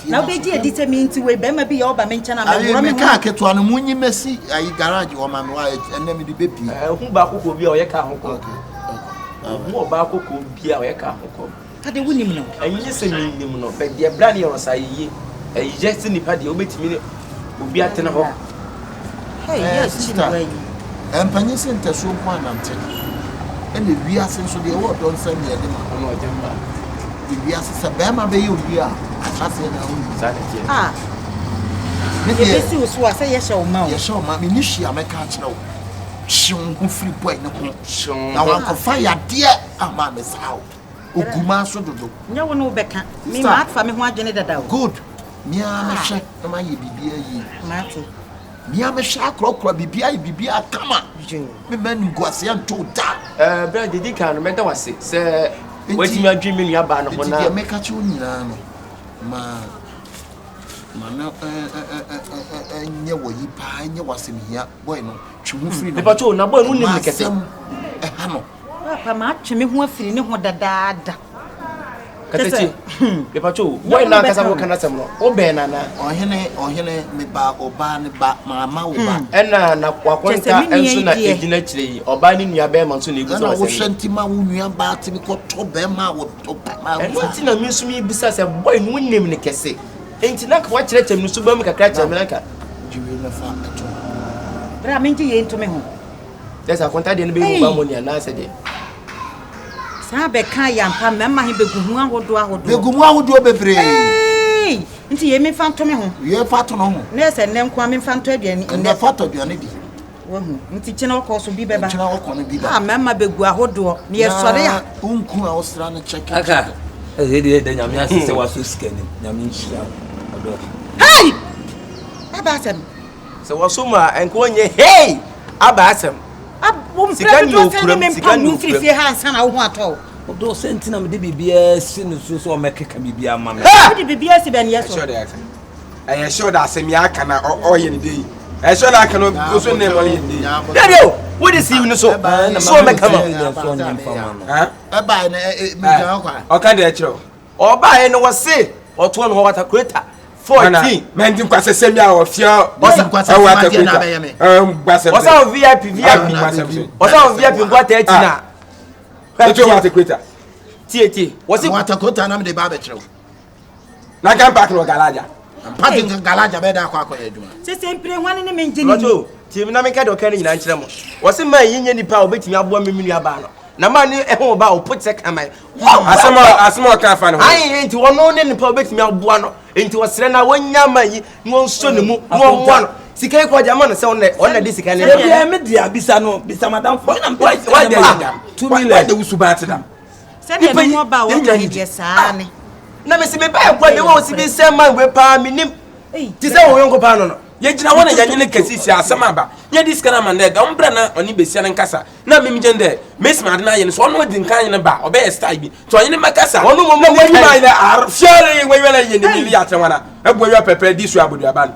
na obeji edite me nti we be ma bi ya oba me nchana me woro me ka keto anu munyi mesi ayi garage wo ma me wa enne me di bepi hu ba kokko bi a o ye ka ho ko hu ba kokko bi a o ye ka ho ko ade wunim no enye se nim no be de bra ne yo sa yiye ayi je se nipa de obetimi ne obi atene ho yes chinwe Empanye sente so kwa namte. Ene wiase so de wo don san ye de ma ono ojemba. De wiase se be ma be ye obi a asase na wo sanete. Me be si wo so ase ye hye wo ma wo. Ye hye wo ma me ni hia me ka kire wo. Shun hu free boy ne ko. Shun. Na wan ko fire de ama me saw. Oguma so dodo. Nya wo no be ka. Me ma atfa me ho adwene dada wo. Good. Mia me hye na ma ye bibia yi. Mate. Mia me hye akrokro bibia kama. Me man guase anto da. Brand didi kan me da wase. Se wetimi adwi me nua ba no ho na. Didi me ka che onyina no. Ma na nye wo yi pa nye wase mia boy no twi hu free no. Me pa cho na boy no nim kete. Ha no. Pa ma twi me ho afiri ne ho dadaada. Kateti. Me pa cho boy na kasa mo kana sem no. O be na na. Ohene me ba oba ne ba mama wo ba. Ena na kwakonta enso na ejina kire yi. Oba ni nua be ma so na egusa wase. Na wo hwentima wo nua ba ti ko to be ma wo to ba ma. Enti na me so mi bisa se boy no nim ne kese. Enti na kwa kire chem no so ba mu kakra chem na ka. Jiwe na fa ato. Bra me nti ye nto me ho. Desa konta de no be mu ba mo ni na se de. Sa be kan ya mpa mema he beguhu ahodo. Begumu ahodo bebre. Nti ye me fa nto me ho. Ye fa to no ho. Na se nne nko me fa nto aduane. Nne fa to aduane di. Wo hu. Nti chena okọ so bi beba. Chena okọ no bi ba. Ah mema begu ahodo. Ne ye sore ya. Unku a osra no check. Aka. De nyame asese wa so skani. Nyame nhia. Odo. Hey! Abasem. Se wo so ma enko nye hey! Abasem. Sikani okura sikani fie hansa na wo ato odo sentina me de bibia sinu so o mekeka bibia ma me de bibia si ben yeso I sure that asemi aka na oye ne dey I sure that aka no so ne mo ye dey daddy o what is you no so meka ma e ba na me jan kwa o ka de kiro o ba e no wo se o to no water creator 14 men din kwase semi a o fia o kwase water creator gbase o sa VIP o sa VIP ngwa 30 na o water creator tie o se water creator na me de ba be kiro na kan park no galaja parking galaja be da kwa eduma se mpire hwane ne me ngini Rojo tie me na me ka de o kan nyina nkire mo o se man yinye nipa obetimi abo me nua ba no na man ni ehun ba o put se kamai asema ka fa no ai enti wono ne nipa obetimi abo no enti wo sere na wonya man yi won so ne mu won wo no sika ko jama no se on di sika ne e me dia bisa no bisa madam for na why dey dam 2 million de usuba dam se ne mo ba wo ni de saa ne na me se me ba kwa de wo si bi se man we pa mi nim ti se wo yonko pa no ye gina wona yanye ne kasisi asema ba ye diskana man de ombra na oni besia ne nkasa na me mjende mesma de na ye so ono di nkan ne ba obe style bi to anye ne makasa ono mo mo wani ma ile arfiare we wela ye ne bi ya trenwana ebo ya pepe di su abodu aban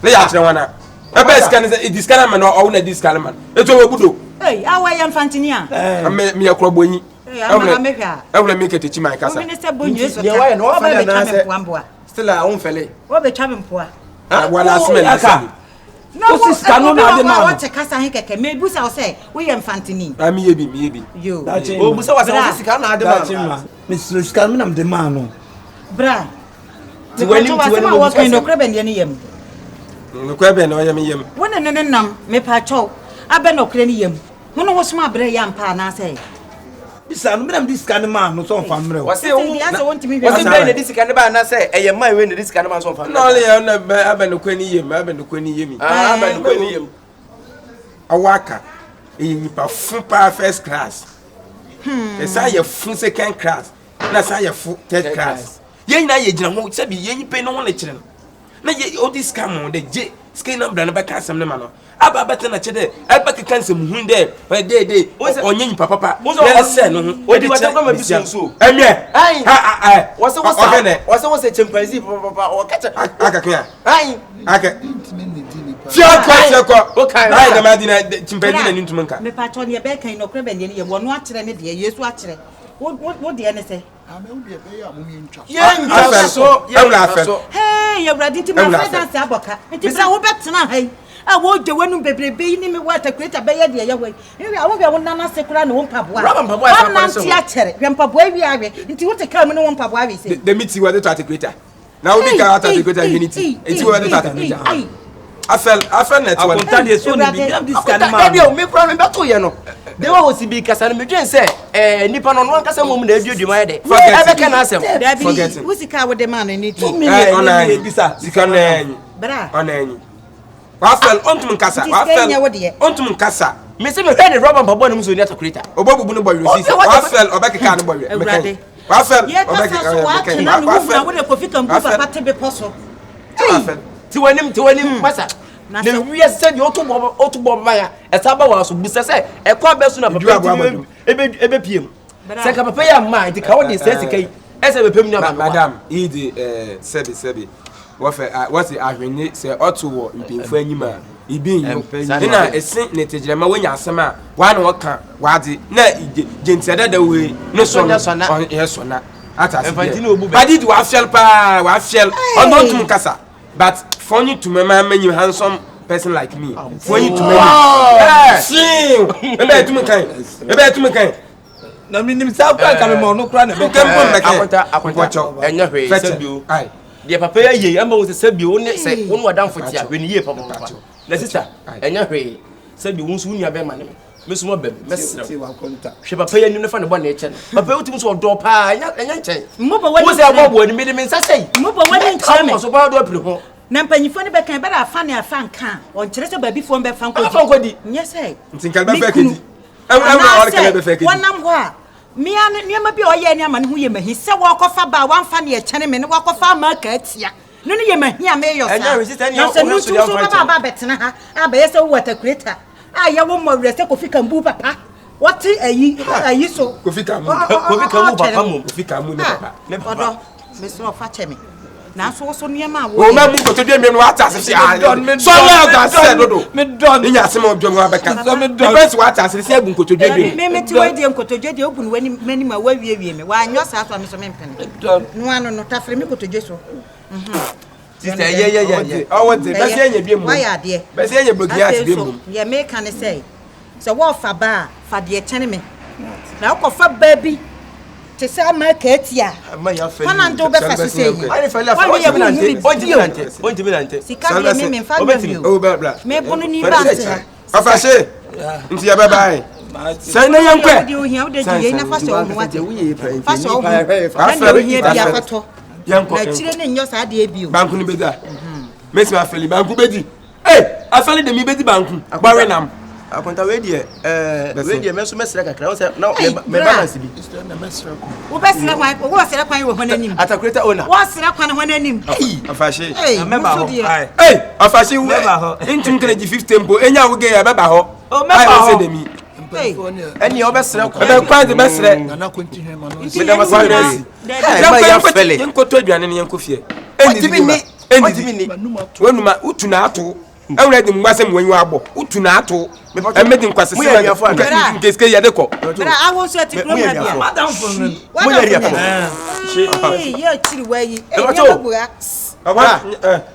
le ya trenwana ebe skana diskana man o na diskana man eto we budo awa ya mfantini a me yakro bonyi amara mehwa ewle me ketechi man kasa minister bonyi so ye wa no fa na se still a on fele wo be twa me mpoa wala asme aka No, What's this canoe na de man? What a kasa he keke. Me busa o say, we am fantini. Ami yebi. Yo. O busa wasa sika na de man. Mr. Scan am de man no. Bra. Tiwani wa kan no krebe ne yam. No krebe no yam. Wona ne nam me pa cho. Abe no kre ne yam. Hono wo sma bre yam pa na say. Bisa no me nam this kind man no so famre. Wase be ne disika ne ba na say eye man we ne disika ne man so famre. No le na abe no kwani yam. Abe no kwani yam. Awaka. Eyi pa fun pa first class. Esa ye fun second class. Na sa ye fun third class. Yen na ye gina ho se bi yen pe no ho le kire no. Na ye all this scam on the J skin number na ba ka asem ne ma no. Aba beta na chede aba ke kan sem hu de dey onye nyi papa na se no odi wata kwa mabisu so emye ai wase chimpanzee papa o kacha akakya ai aka fiakwa okay ai na madina chimpanzee na nintu manka me pa cho ne be kan no krebe ne ye wono akire ne de Yesu akire wo de ne se hey you ready to my friend say aboka nti bra wo betena hai a wo de wanu bebrebe ni me water creator be ye de ye we wi a wo be wona na sekura ne wo mpaboa na nti a kere we mpaboa wi awe nti wo te ka me ne wo mpaboa wi se the meeting was the creator now we can attack the creator unity it's what the creator I felt net one time they so be this kind of man me kura me beto ye no de wo si bi kasa no me dwen se nipa no no kasa mom na aduadu ma ye de e be kana asem forget wo sika wo de man ni ti ona bisa sika na enyi bra ona enyi wa felt ontum kasa me se me hwe ne rubber babo no so ni atakurita obobubu no boyo sisi wa felt obekeka no boyo me wa felt obekeka wa felt wo de kofika mbu papa tebe poso tiwanim masa na wiye se di otubo ba ya etaba wa so busa se ekwa besu na papa ebe piem se ka papa ya ma di ka wo de se sika yi ese be pem ni aba madam e di sebi wo fe what say ahwenye se otuwo mpinfo anyima ibi nyo na ese ne tejirema wonya asema wa na woka wade na gentiada da we no so na atase badi di wa fiel onontum kasa but for you to remember you handsome person like me for you to remember ebe tu me kan na minim sa ka me mo no kra na be akwanta enya hwe sabio ai de papa ya ye amba wo sabio ne se wo no wadamfo tia we ne ye papa na sister enya hwe sabio wo so nya be ma ne me so mo be mesra hwe papa ya nim ne fa ne bo na eche papa utim so do pa enya nchen mo ba wani wo se agbo ni me nsa sei mo ba wani nchen me so ba do apiri ho na mpanyifo ne bekan be da afa ne afa nka on kire se ba bi fo be fa nkodi nye sei ntinka be fa kedi or kale be fa kedi wonam ho a mia ne ma bi o ye ne ama ne ho ye mahi se wo kofa ba wan fa ne ye chene me ne wo kofa ma ka atia no ne ye mahi a me yo sa enya resist enya o so ba betena ha aba ye se wo water creator a ye wo mo rese ko fika mbu papa what ayi so ko fika mu papa mu fika mu ne papa ne odo me so fa cheme na so niema wo ma mu ko to de me no atase se so ya ga se dodo me don nya asem odwom abeka so me don best wa atase se abu ko to de me ti wa de ko to de ogun wani mani ma wa wie me wa anyo sa so me so me mpene no ano no tafre me ko to so sister ye awo de best ye biem wa ya de best ye blogiat biem ye me kan say so wo fa ba fa de chene me na ko fa ba bi te say ma ka atia ma ya fa pana ndo be fa so say ai fa la fa onti bilante sika de me fa me o bla me bonu ni ba ntia afashe nti ya bye bye sai na yankwe de ohia de die na fa so ho ate fa so ho fa ohia bi afato yanko na chire ne nyo sa de bio banku ni beda mesi afeli banku bedi afeli de mi bedi banku gbare nam akonta we die me so mesra kakra wo se na me balance bi wo besra kwan wo besra kwan wo honanim atakureta owner wo besra kwan honanim afashe meba ho afashe wo intin kreji 50 tempo enya wo ge ya beba ho meba ho se de mi eni o besra kwa be kwa de besre na continue ma no me da ma kwa resi ya fele yenko to aduane ne yenko fie eni ni wanuma utu na ato awura de mwase mwanyu abo utu na ato emedi nkwase se nkeske ya deko bra awon so ati kro ma bia madam fun mo ya ria ye chiri wayi e ya bua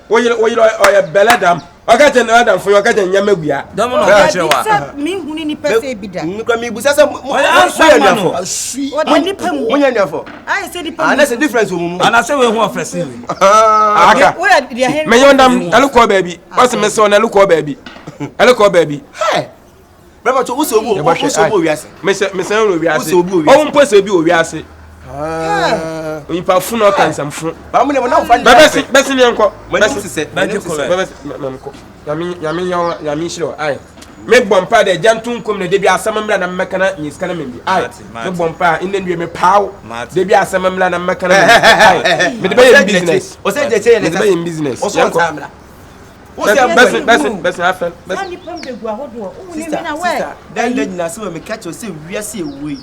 wo yiro o ya beledam Wakaje na adam for wakaje nyama gua. Domo no ka kire wa. Me huni ni pese bi da. Me kwa me bu sasa mo ya no. O de ni pam. Mo nya niafo. Ai se di pam. Ah, that's a difference wo mu. Ana se we hu ofrese we. Aka. O ya dia he. Me yondam alukọ baabi. Wase me se on alukọ baabi. Alukọ baabi. Hey. Brother to uso obo wiase. Me se on wiase. O mpo se bi o wiase. Oyipa funu o kan samfun. Ba mo ne mo na fa. Besi ne enko. Besi se. Besi mamko. Yami shiro ai. Me bompa de jantum kom ne de bi asamamla na mmekana nyiska na membi. Ai. Me bompa inde ndwe me paw. De bi asamamla na mmekana membi. Me de be business. O se je che ne be business. O so tamla. O se besi afel. Ani pam de gu ahodo. O ni na we. Dan de nyina se me catch o se wiase ewe.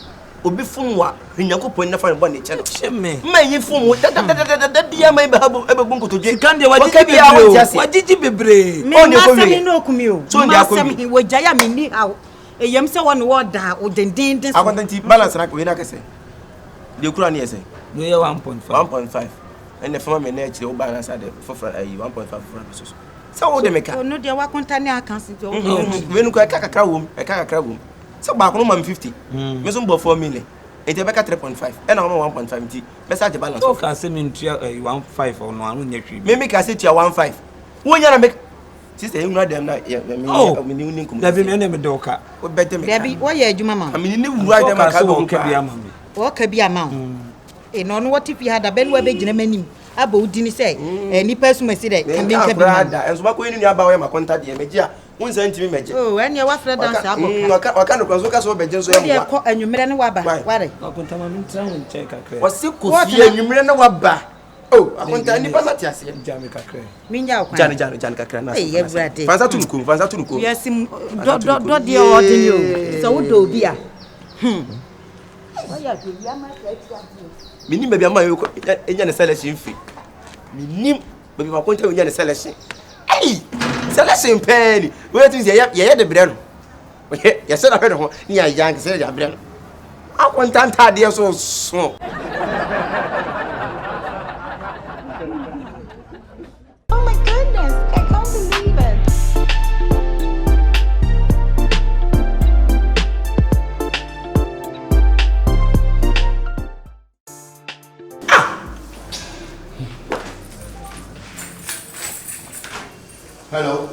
Obi funwa Nyankopon na fa bo ne che no sheme mayi funwo da dia mai ba habo ebe bunko to je kan de wajiji bebre o ne ko wi no okumi o so ndia ko wi wajaya me ni hawo eyem se won wo da o dendin den akwantanti balance na ko ina kase de kura ne yese no ye 1.5 and the fama me na chire o balance ade for 1.5 for pesos so wo de meka o no de wa konta ne akansi to we nu ko kakakra wom so ba ko no mam 50 me so mbo 4 million ete beka 3.5 e na o 1.5 nti be sa je balance o ka se me ntua 1.5 or no anu nya twi me make ka se tua 1.5 wo nya na make sister you know them na me ni uni nkum da bi me na me do ka o bete me da bi wo ye adwuma ma me ni wura dem ka go ka bi ama me wo ka bi ama e no no what if you had a belu be gina manim aba udi ni say nipa su mesi de kan bi ka bi brother enso ba ko ni aba wo ma contact de meji a won san ntimi meje oh ene wa fra dance aboka waka no kwanso ka so beje nso ya ko anwumere ne waba ware akonta ma ntra won check akre wasi ko fi anwumere ne waba oh akonta ni pasa ti ase jame kakre minya kwa jane kakre na fansa tunku yes do de ordinary o so wo do bi a oya ke ya ma ka ti ase minim bia ma enya ne selection fi minim bia ma konta enya ne selection ai selection pen we tin ye de bre no ye se na pe no ni ya yang se ya bre no akonta nta de so Oh my goodness, I can't believe it. Hello.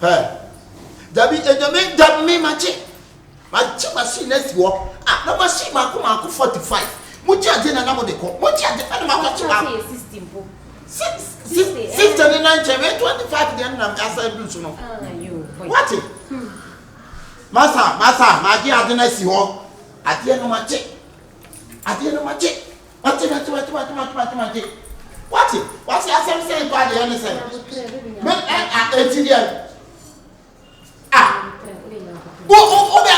Hey. Dabi machi machine next work. Ah, no machine maku 45. Muchi ade na mo de ko. Muchi ade na ma ko chiwa. 69 chebe 25 den na asa blue no. ah you What? Masa, maji ade na si ho. Ade no machi. Machi. What? What's your sense saying by the other side?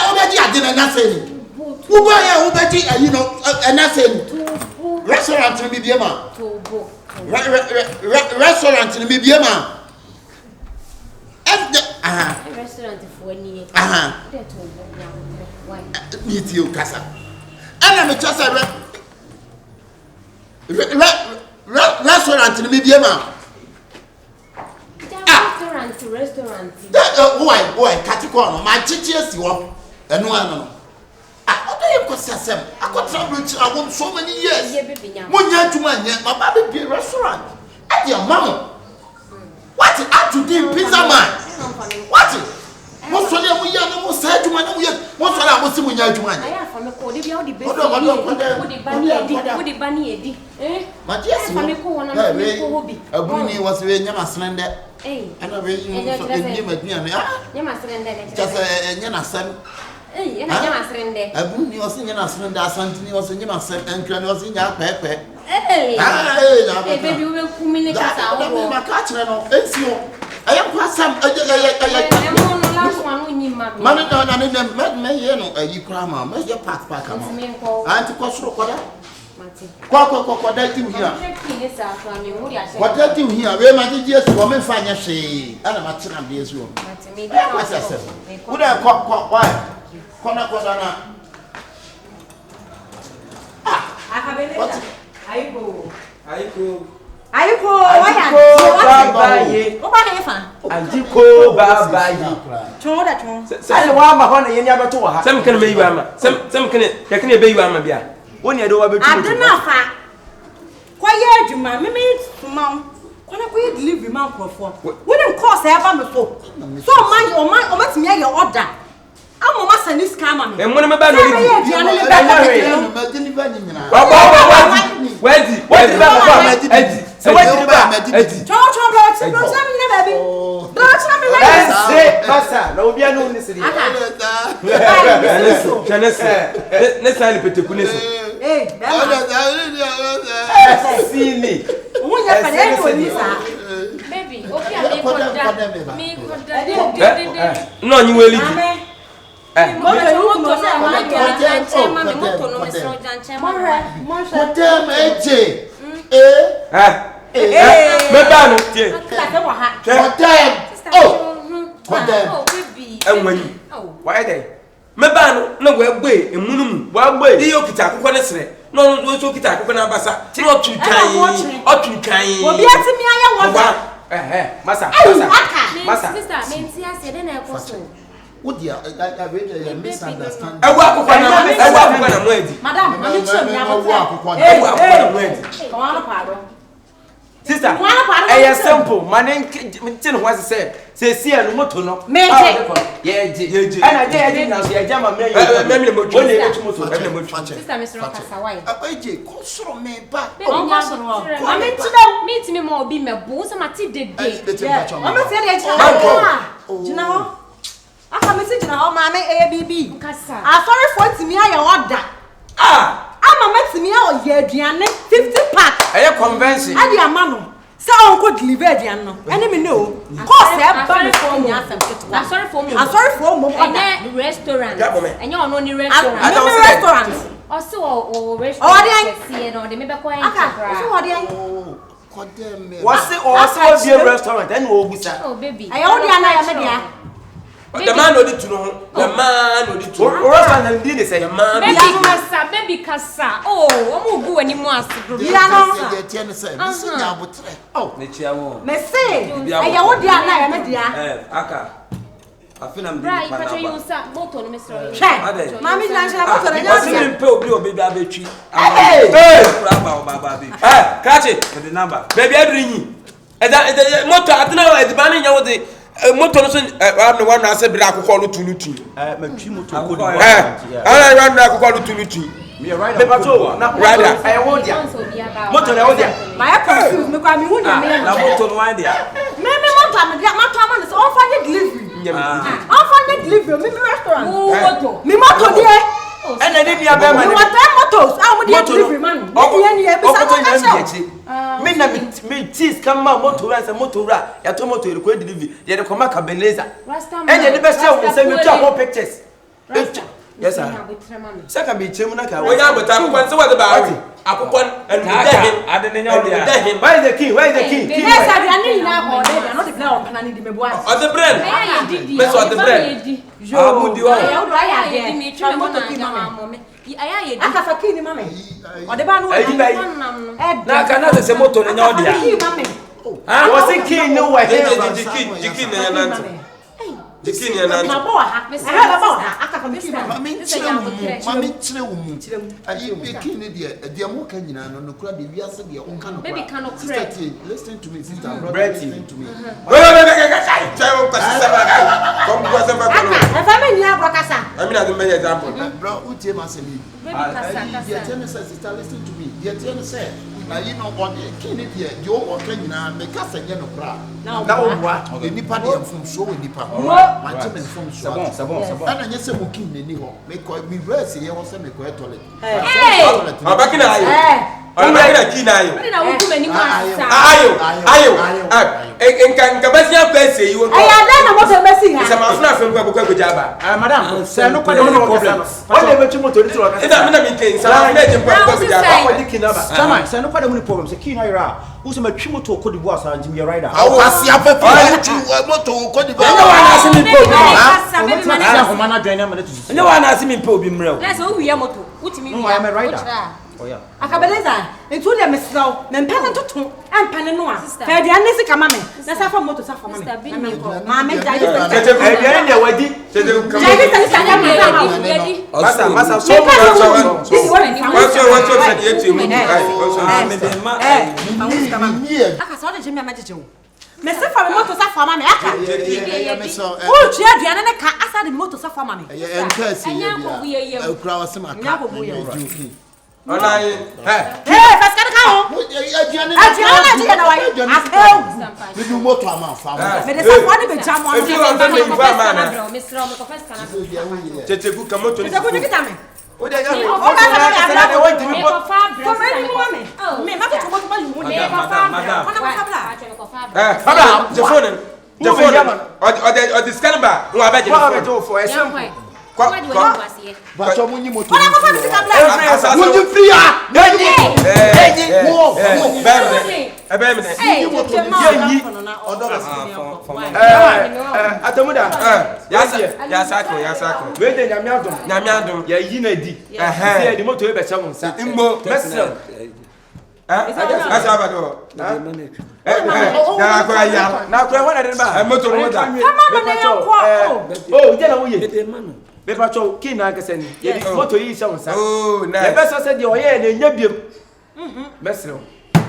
Obeji adina na say. Who buy ya obeji you know na say. Restaurant ni bibie ma. Restaurant ni bibie ma. Restaurant for ni. Ni ti o kasa. Ana me chasa restaurant ni bibie ma. Restaurant. Boy, katikwa no ma chichi esi wo. Eno ano. Odo ye kosasem. Travel to I so many years. Munya tuma nya, ma ba be restaurant. At your mom. What at to do pizza man? What? Mo so le mu ya no mo sa tuma na mo ye. Mo so la mo si munya tuma nya. Aya fa me ko de bia o de be. Wo de bani edi. Ma ti esi. Fa me ko wona me ko hobi. Abuni was we nyama snende. Ana we nyama duane. Nyama snende ne. Just nyama sam. Ena nyama snende. Abuni was nyama snende asantini was nyama sam enkra was nya pepe. Baby we kumi ne kasa wo. Ma ka kire no ensio. Aya kwa sam mo no last one unyima. Man na me ye no ayi kra ma me ye pack am. Anti ko soro koda. Kwa da ti here. What that you here? We ma ji Yesu wo me fa nya hwe. Ana ma tena de Yesu wo. Wo da why? Kona na. Akabenezer. Aibo. Ayiko, babaye. Oba na yefa. Ajiko babaye. Chon da chon. Sai wa ma hona yenya beto wa ha. Sam kan me yiwa ma. Sam kan ya kan be yiwa ma bia. Woni ade wa betu. Adena fa. Kwaye adwuma, me fuma. Kwana kwaye delivery man krofo. Woni course e ba me fo. So o matimi aye order. Amo ma sani scammer me. Emu me ba no ni. Wadi ba ba edi. Se wadi ba edi. Chon bro, me na baby. Bro, me na. Say masa, na obi anu ni siri. Janesse. Ne sali peteku ne so. Sini. Munya fa na no ni sa. Baby, obi a me koda. No nyi weli. What dear, I read a misunderstanding. I walk on ready. Madam, I'm Come on, sister, I simple. My name was said. Say, and motor no. Yeah, and I did now. See, I jam a million. Sister Miss Rockasaway. Console me back. I mean, to meet me more be my boss and my tea did. I'm not saying you know. Aka message na o ma me ABB. Sorry for ti mi aye order. Ama met mi a o ye aduane 50 pack. Eye convention. Ade ama no. Say on ko deliver aduane no. Ene me no. Cause e ba me for me asem keto. I'm sorry for me. I'm sorry for mo order. Ene restaurant. Ene ono ni Restaurant. Also o restaurant. See no de me be ko en. Aka. So what dey? What's it be a restaurant and wo busa. Oh baby. Aye o dey na ya me dia. The man no to know. The man no to know. Restaurant and did say man. Baby kasa. Oh, omo gu ani mu asebro. Ya no. Oh, me chia wo. Me say, aye o dey na ya me dia. Aka. Afina mbi right, pa na. Right, but you use motor no Mr. Mami na nchira motor na ya. Asi mpe obi obi abetwi. Hey! Baba baby. Catch it. The number. Baby adrinyi. Eda motor atena edibane nya wo de motor no so am one na say bra akokọ lu tulutu. Matwi motor ko di. Ala ran na akokọ lu tulutu. Me right. Me pato na rider. I want dia. Motor na wo dia. My confuse me kwa me hu nya me. Na motor no wan dia. Me motor me dia motor am no so on find delivery. On find delivery me restaurant. Motor. Me motor dia. And I didn't have them. You want them motors? How would you delivery man? Me na me cheese come out motor and motora. Ya to motor you go delivery. Ya dey come Akabenezer. And you the best we say we take more pictures. Yes sir. Second be chemu na ka. We ya beta akokọ nse wa de ba ati. Akokọ and him. Where is the key? Where is the key? Yes, I didn't know all day. Not the ground plan need me boy. On the bread. Let's on the bread. Yo, I did me try motor key mama. Aka fa key ni mama. O de ba no. Na kana de se motor nya o dia. Key mama. Was it key no way? Jiki na nante. Jiki na nante. Ma bo ha. Aka ba ha. Aka fa key mama. Mami chire wo mu. Ayi be key ni de mo ka nyina no kura de wiase de o kan no. Baby can no cry. Listen to me sister. Listen to me. I mean, I can make an example. Bro, who tell me say me? Sister, listen to me. Dear tell say, now you know what the king here, you all can now make us again of bra. Now what? The nipa de from so nipa. My children from so. And I just say king ni ho. Make me rest here was me go toilet. Hey. I'm back in the I'm not key now. Say you. It's a man from Jaba. Madam, sir, no problem. Why they went to it's a minute. Sir, no problem. Say key now. Who's my chimoto could was and Jimmy Rider. I was here for moto could be. No one has me problem. That's all we are moto. What do you mean? I am a rider. Akabenezer, into the Miss Slow, then pen and to and Pananoa. Fair the Annecy Kamame, that's how motor suffer. Mamma, Mr. Farmer motor suffer, mamma. Oh, Diana, I said the motor suffer, mamma. And crowd some Hey, first can come. We do more to our farm. But there's a funny bit jam on. If you want to make Mr. Romo, first can Checheku come out to It's a good time. Oh, they are But you money motor. What Would you free Atemuda. Yes, Wait, Nyamiadum. Yeah, Jinel. The motor be say won sa. Imbo, Mesra. Bepacho kina akesen ye moto yi se wonsa oh nice e beso se de oye na nya biem mesro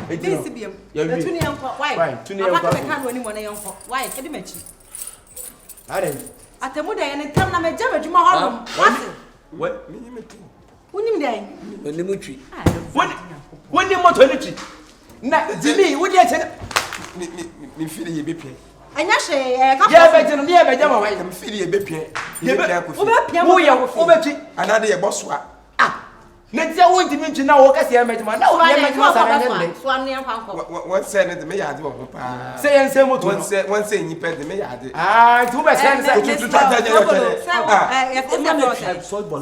This biem the tuni enko why tuni enko ka no ni mo na enko why kedi machi are Atemuda ye ne tam na me jama djuma ho what me meti unim den oni mutwi woni moto ni twi na dimi wodi e che me feel ye be pie anya hwe ka ye be je no ye be jama why me feel ye be pie ye be ko wo be pia wo ye wo be twi anade ye bosoa na dia won timi ntwi na wo ka se emejima na wo ye emejima sa na ndem so anu yan kwanko won say ne de me yade wo pa se yen se moto won say nyipa de me yade tu be se se tu ta je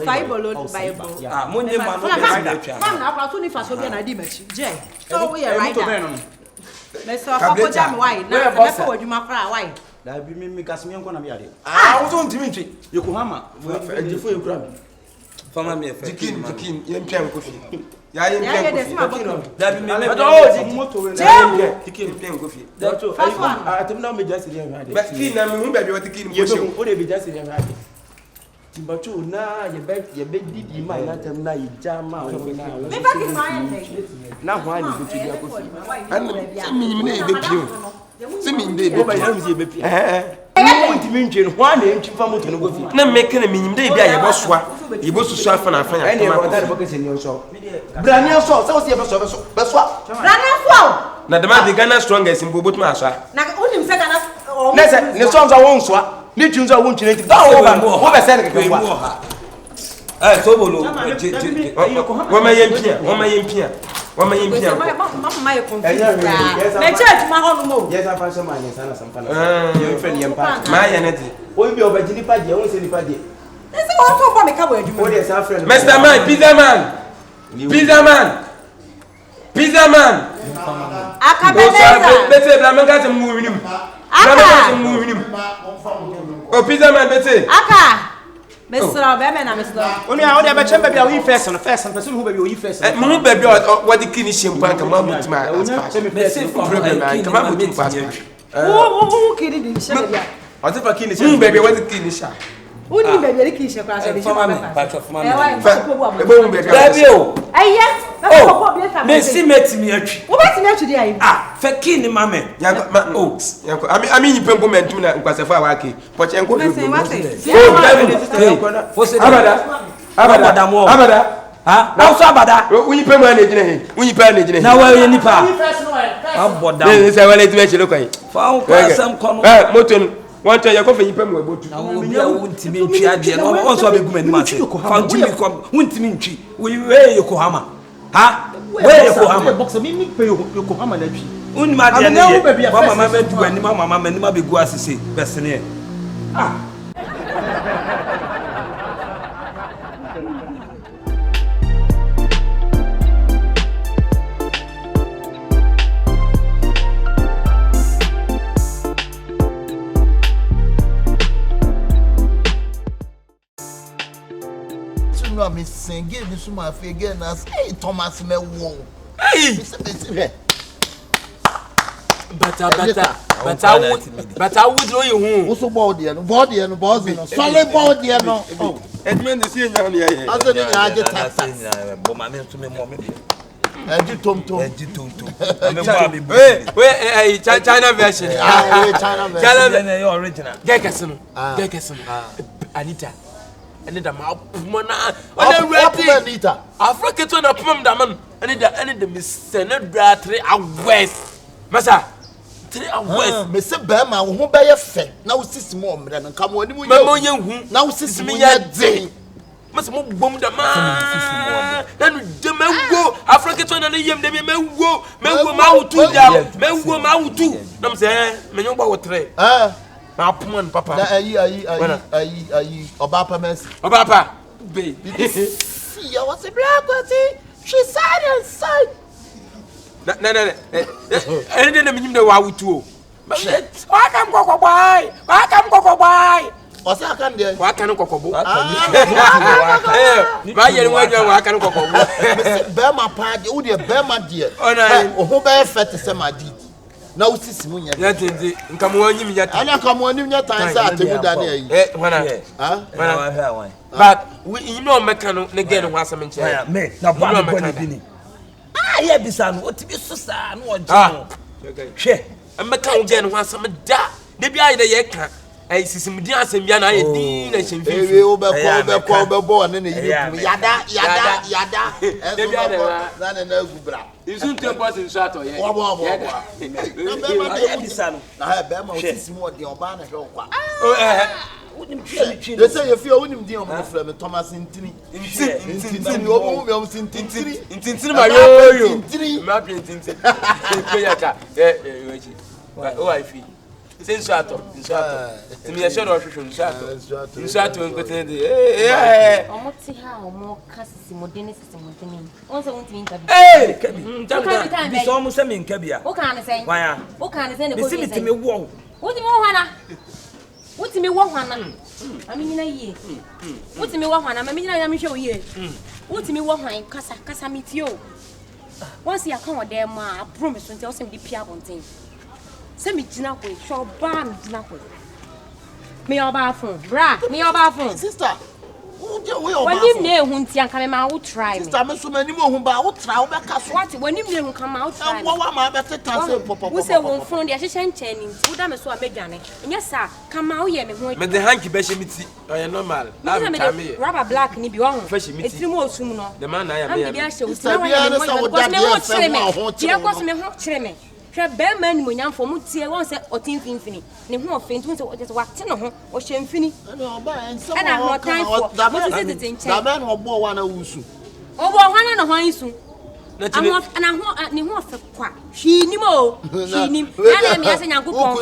Bible Bible mo nye ma no be twa man na akwa to ni fa so bia na di machi je so we are right me so fa ko jam why na na fa wadwuma kra why da bi mi kasime nko na me yade wo so ntimi ntwi Yokohama ejifo ekura mi fama me fe dikin ye mpem kofi ya ye mpem kofi da bi me moto we na dikin mpem kofi Atemuda me just dey me but kin na me hu ba bi o dikin mo she o de be just dey me Timbacho na ye be didi ma na tem na ye jama o na me ba ki ma yan na ho ani be tibia kofi an mi nyim na ye be pio se mi nde go ba yan ye be pio mo ntimi ntwe no ho ana ntwi fa moto no kofi na me kana mi nyim de bia ye bosoa ye bosusu afa na afa ya ene ko ta bo kese ni so brani so se o se be so brani so na de ma de Ghana strongest in bobotuma aswa na unim se Ghana na se ni so so won so ni tun so won tune ti da wo ba wo be se ne ke kwa tobolo wo ma yempia mama ye confused me church ma ho no mo yes afa so ma ni sana sampa na ye friend ye mpa ma ye ne ti o bi obaji ni paje won se ni paje ese wo so ba me ka bo adwuma o de sa friend Mr. Man Pizza man Akabenezer bete bla men ka se mu winim o pizza man bete aka Mr. Be me na Mr. oni a o de be chembe bia we first person who be we first mu ba bi o de kini shempa ka ma mutima problem ka ma mutim passport wo kiri di shele bia o te fa kini mu ba bi o de kini sha uni be bia ki she kwa se di fama me patch of fama me ebo mu ba bi dabi o aye na ko bia ta me si metimi atwi wo betimi atwi di ayi fe kini mame yanko ami nyipa mpo mentum na nkwasefo awake poche enko abada ha na so abada unyipa ma na gine he na wa ye nipa aboda ne se wale ti be chelo kwan fa ko asam kono moto no won to ye ko fe nyipa mu ebotu na wo bia wuntimi ntwi ade no won so abegu mani ma se fa jimi ko wuntimi ntwi we Yokohama ha we Yokohama box mi pe Yokohama na twi uni ma de ne ye mama ma du ani mama mani ma begu asese besene No, Miss sing give me some of again as hey Thomas me wo. Hey. But I would know you who. Also body and boss. Solid body and no. Oh. Edmund is here now. I said I just Hey, China version. China original. Gekasum. Anita. Anita ma mana. Ona ready. Anita. Africa to na pum da man. Anita Miss Senadra 3 hours. Masa 3 hours. Me se be ma wo be ye fe. Na wo sisi mo omre no kam woni mu ye hu. Na wo sisi mo ya din. Masa mo bom da ma. Na no de mewo Africa to na yem de mewo ma wutu da. Mewo ma wutu. Na me se me nyo ba wo 3. Na pum papa. Na ayi Obapa Messi. Obapa. Be. See, I was a black one. She said and said. No. And then the wa wutu. Wa kam kokko boy. O sa kan de. Wa kan kokko bo. Ba yeri wa kan kokko bo. Be ma pa de, wo de be ma de. O ho be fet se ma di. Na wo sisi mu nya. Ya tindi, nka mo anyim nya tan. Ana ka mo anyim nya tan sa Atemuda na yi. Wana. Wana. But we you know mekano ne get ho asem nche. Me na ba me boni bini. Ya bisa no otibi so sa no oje no. Hwe. Meka ho get ho asem da. De bia ye de ye ka. Ai sisimdi asem bia na ye din na hemfi. Ewe wo be bo ne yiri yada. De bia de na gu bra. Isun tempo sin so ato ye. Wo. Na be ma de bisa no. Na be ma osisi mu ode oba na hwe kwa. They say if you own him on the Thomas Intini. Intini, my oh, I feel. Since Sato, to me, a short of Sato and continue. Eh, almost see how more cassis modernity. Also, want to interview. Hey, it's almost a mean cabia. What can I say? Why? What can I say? What do you want? What do you want? What's me one? I mean, a year. What's me one? I mean, I'm sure you. What's me one? Casa meet you. Once you come there, I promise to tell some the Piabon thing. Send me Jinel, show bam Jinel. Me your bathroom, bra, me your bathroom. Sister, when you know who come out, try me. Sister, so many more who bow, try what when you know come out, what my better time. We say one phone, the assistant training, who damn so I made Johnny. And yes, sir, come out here. But the hanky beshamiti, I am normal. Rubber black, and be on. It's no more soon. The man I am, I shall Bearman, when young for Mutia once or Team Finfini, and who faint to just walk to know or shame finny. And I have no time for that man or more one of Usu. Oh, one and a high soon. I'm off and I'm not for quack. She knew more. She knew. And I'm saying, I'm going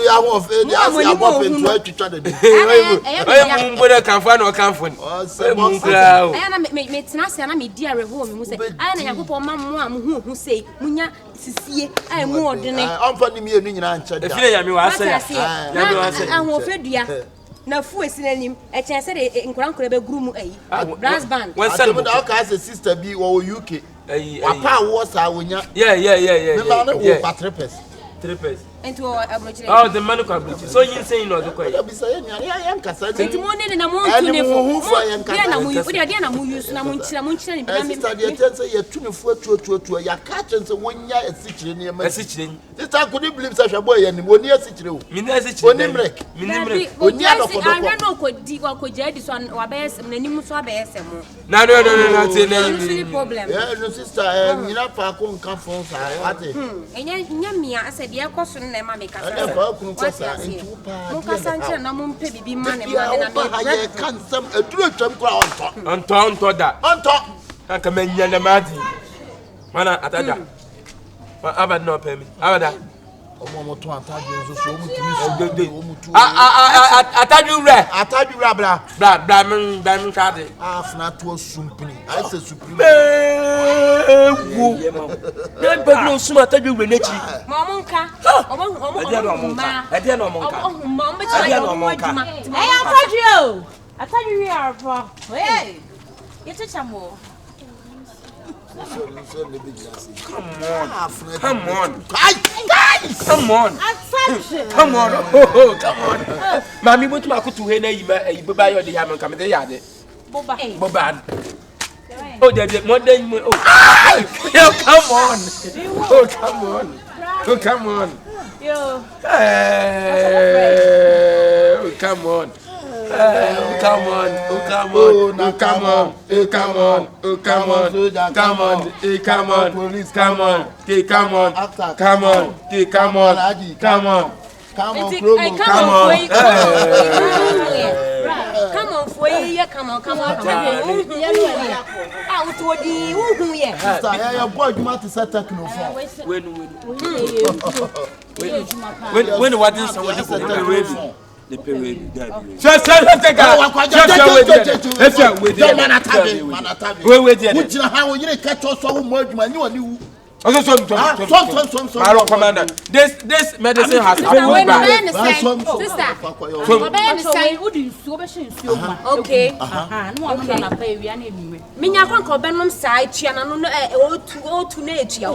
to come find or come from. And I made Nasa and I made dear home who say, I am upon Mamma who say, Munya, see, I am more than I'm funny me and answer. I'm afraid, dear. Na fu esinem e chen se de nkranko be groom brass band when some of our sister be or UK papa was awunya yeah me ma na wo patrepes into abrochire oh the man ko abrochire so you say no the kwai ya bisa ya yan kasa nti mo ne na mo ntu ne fo ya na mo yu dia na mo yu na mo nchira ni bi na me sister dia chen se ya tu ne fu atu ya ka chen se wonya esichire ne ma esichire sister ko ni believe say hwebo ya ni mo ni esichire o mi ni esichire oni mrek oni adoko I no ko di ko jadi so wa be esem na nim so ba esem no say na problem yeah no sister nyina pa ko nka fon sa ate enya mia ase de ekoso na ma me kasa pa ko nko sa ntu pa mo kasa nche na mo mpe bibi ma na ma me ya kansam aduro twam kura onto da ka menya na madi mana atada abad no pay me abada omo to ataju nso so omu timi so omu tu ataju ra bra men kade afna to sumpini I say supreme wo dem bagno suma ataju re nechi mo nka omo ma ade no mo nka mo me try mo aduma ataju we are for hey you teach am Come on. Guys. Come on. Come on. Oh, come on. Mami, but my kutu he na you buy your diamond come there yard. Boba. Oh, there's more than oh. Come on. Oh, come on. Oh, come on. Yo. Oh, come on. Oh, come on. Oh, come on. Oh, come on. Oh, come on. Oh, come on. Come on. Come on. Police, come on. Come on. Come on. Come on. Come on. Come on, come on. Come on, for you. Come on. Out to the who yeah. Your boy, you must set techno phone. When what is someone the period. Just Commander, this medicine has been okay. Minya kwanko benum sai tia na no to nature.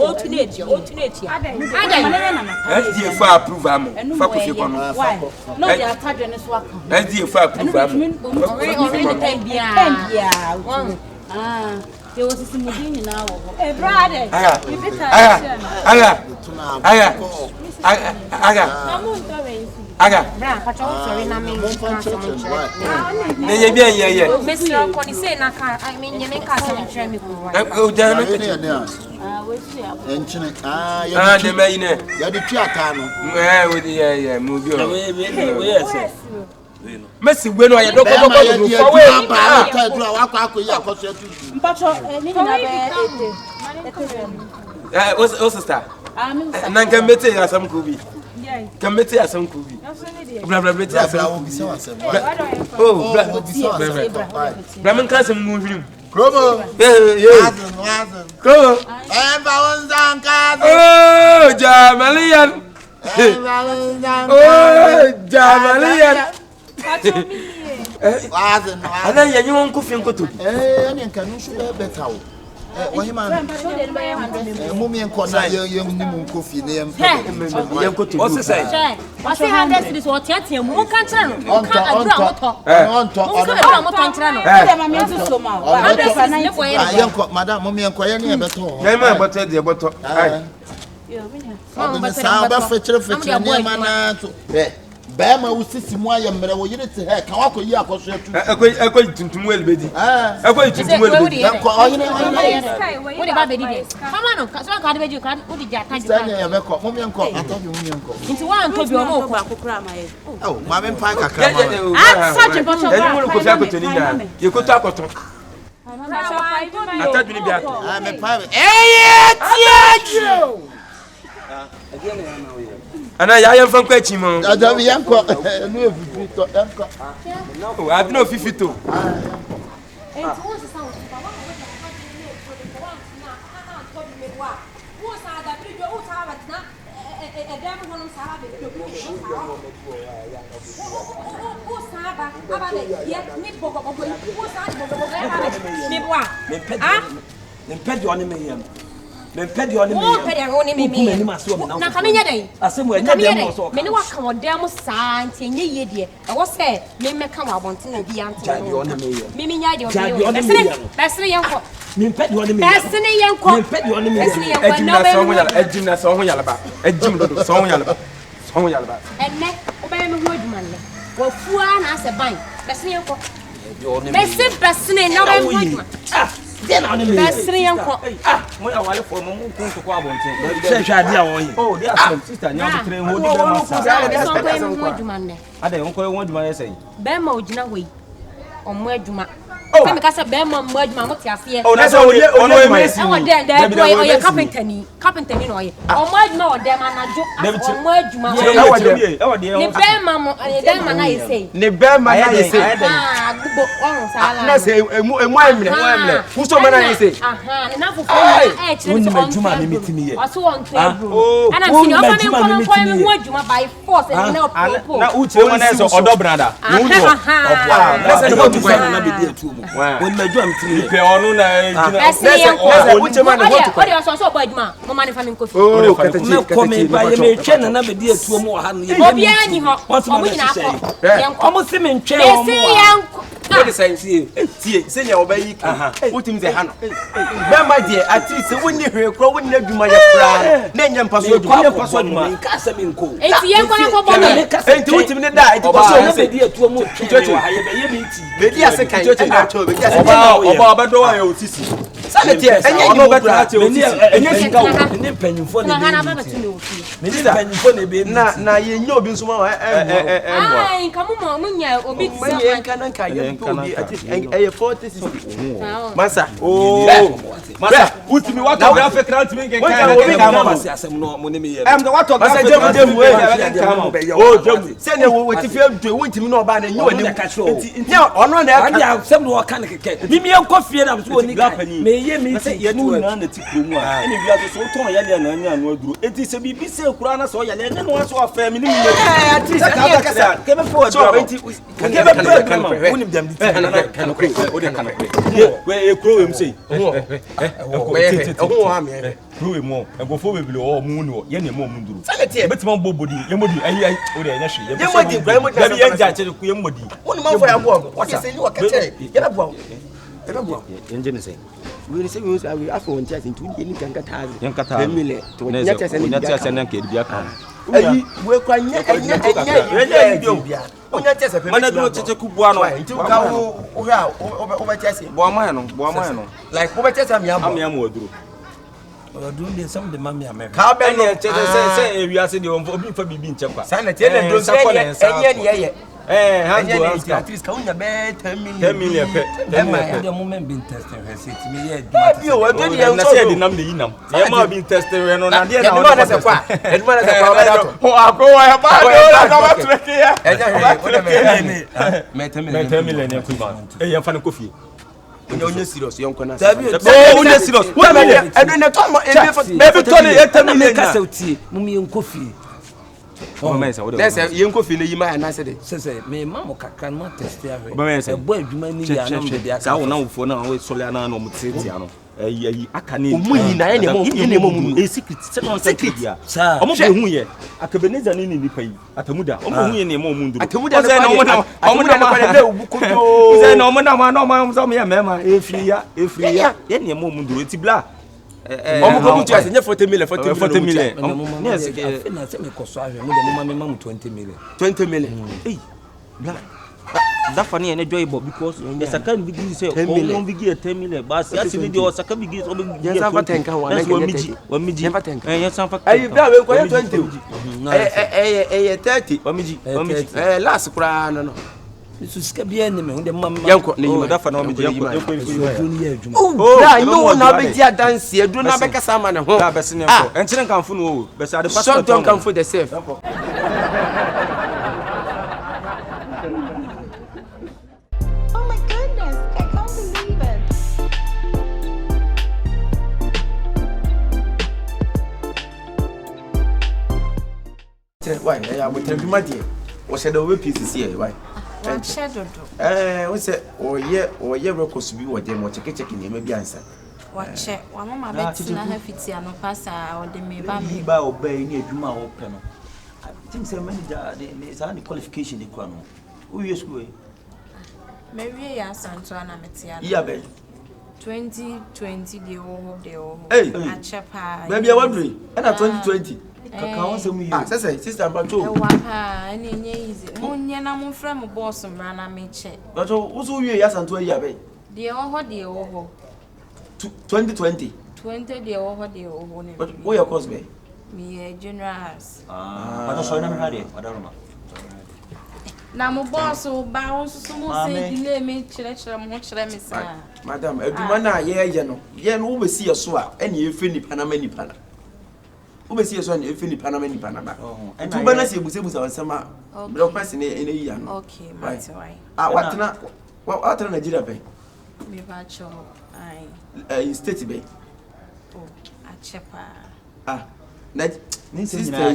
SDA for approve am. For kofi kono. Why? No, they are targeting this work. SDA for approve am. There was a simulation now. Hey, brother. Aga. Bra, pacho sorry na me. Ne bien ye. Mr. Koni say na ka, I mean you make us try me ko. Oh, dan. We see. The me ne. Ya de twa no. We dey mu bi o. We yes. Messi we no ye do ko Mpacho ni na be o sister. Nanka mete ya sam ko bi. Kan mete ya sam ko bi. Bra mete ya sam ko bi. Oh, bra men kan sam mu hwirim. Kromo. Kromo. Oh, Jamalian. Oh, Jamalian. Ana yanyi won ko fin koto ani nka no so better o wahima mummy enko na yem ni mu kofi na yem koto o se say wasi 100 cities o tiatia mu kan kire no kan adura moto adura moto kire no de ma me tu so ma 100 cities yenko madam mummy enko ye ne beto na ma boto de boto yo me sa ba fetire ne ma na to Bama usisi mu ayemre wo yire te he kan wakoyi akoso atu akoyi tuntum wel bedi akoyi tuntum wel bedi ko oyine wo de ba bedi de kama no so ka de beji ka wo de jata ju ka ya be ko mo mi enko atabi mo mi enko nti wa nto bi o mo ko akokura ma ye oh ma me mpa kakra ma such a bunch of eni mo ko fi akotoni na ye ko to akoto atadu ni bia me pa tiajo again na we ana ya yem fan kwa chi mo ajabi yanko no efufu to yanko oh abi no fifito Mempedi oni me na kamenya dai asemu enya dem so me ne waka wodam saa nti enye ye de e wo se me meka wa bonte na bi ante me nya de obi besere yenko mempedi oni me besere yenko mempedi oni me ejim na so ho yala ba ejim dodo so ho yala ba enne obey me ho adwuma le wo fua na ase ban besere yenko besere na obey me ho adwuma Then on the besere yenko mo ya wale for mo kunto kwa bonte se hwa dia wo yi oh dia some sister nya mo tre ho di be masa ade won ko won adwuma yesai be ma ogina ho yi omo adwuma kama kasa be ma mo adwuma mo ti afie oh na so onye mesi o de oye carpenter ni no oye omo adwuma o de ma najo omo adwuma ni be ma mo de ma na yesai ni be ma na yesai ah gubo on sala na se emu emre fuso ma na yesai aha na fufu na chire so adwuma ni mitimi ye aso on to ebro ana si o fa me ko mo adwuma by force and na na uche mo na so odo brada no do na se no tu kwa na be dey tu When my drum to Pe onu na oh, come by me chain and never dear to more hand. Almost him in chair. What is I see? Send your baby. Put him the hand. My dear, at least when you hear crowing, never my friend. Then you pass your password. Casaminco. It's young one for Bonnie. And to him in the diet. It was so dear to a more maybe I say, can you tell me about the Sanity, and you know better at you. And you can penny for the now you know, be small. I come on, or big a 40 Massa. Oh, Massa, put me what I have to make. I'm the what of send you what if you want to know about you and catch now on that. Some more can get me a coffee and I'm so may me say you know the tip room. And if you are so tall, and do it is a BBC Kurana so and then once our family. At least I came forward. One of them can where a crow him say, Crew more and go forward below moon or any more moon. Sanity, but more body, Yamudi, one month for a walk. What you say you are get up well. Engine say. We say we have one chest into any can get a million to and we're crying like over chest doing some of the mammy America. How many say we are saying you won't for being cheaper? Sanity and don't say at least count the bed 10 million. The moment been testing her city. You are doing the number in them. They have been testing and on the other as a quack. And one as a problem. Oh, I'll go. I have 10 million. Hey, I'm funny coffee. You're serious, young Connor. Oh, you're serious. What million? I don't know. Maybe 28 million castle tea, mummy and coffee. Oh, that's a young coffee in the Yama and I said, Say, may Mamma can not test there. But I boy, you may need I will now for now with Solana or Mutiano. I can need any moment. A secret, secret. Sir, I'm here. Akabenezer in the pay. Atemuda, any moment. Atemuda, if we are any moment, it's black. I'm going to 40 million. 40 million. Yes, I 20 million. 20 million. Hey, that's funny and enjoyable because the second begin say, oh, won't be 10 million. But as you do, second begins over. Yes, I think I want me never think. Yes, I'm 20. 30. Last crown. This is be enemy when the mamma that for no oh, no one now be there dance here. Do not make a salmon. And children come for but the first don't come for the safe. Oh my goodness, I can't believe it. Why? I will tell you, my dear. What's the way pieces here? Why? We say, oh, yeah, records be what they want to check in, maybe answer. Watch it. One of my bets in a Hafitiano passa or the me by obeying a Juma open. I think so many there's only qualification in Quano. Who is going? Maybe I sent to an Ametian. Yeah, babe. 2020, the old. Hey, Chapa. Maybe I wondering. And 2020. Sister, I'm too. And easy. Munyana from boss and ran a meche. But also, you are to a year. The old 2020. 20 the old. But where your cost me? Me a general house. I don't saw them ready. I don't know. Now, my boss will bounce someone say, delay me, church, much remiss. Madam, a mana, yeah, no, we see a swap, and you finish Panamani Pana. Who see us on you finish Panamani Panama? And two banners you will say summer. No person in a year. Okay, my what not? What other Nigeria pay? Me virtual. I state bay. Oh, a chapa. That Ninsy, my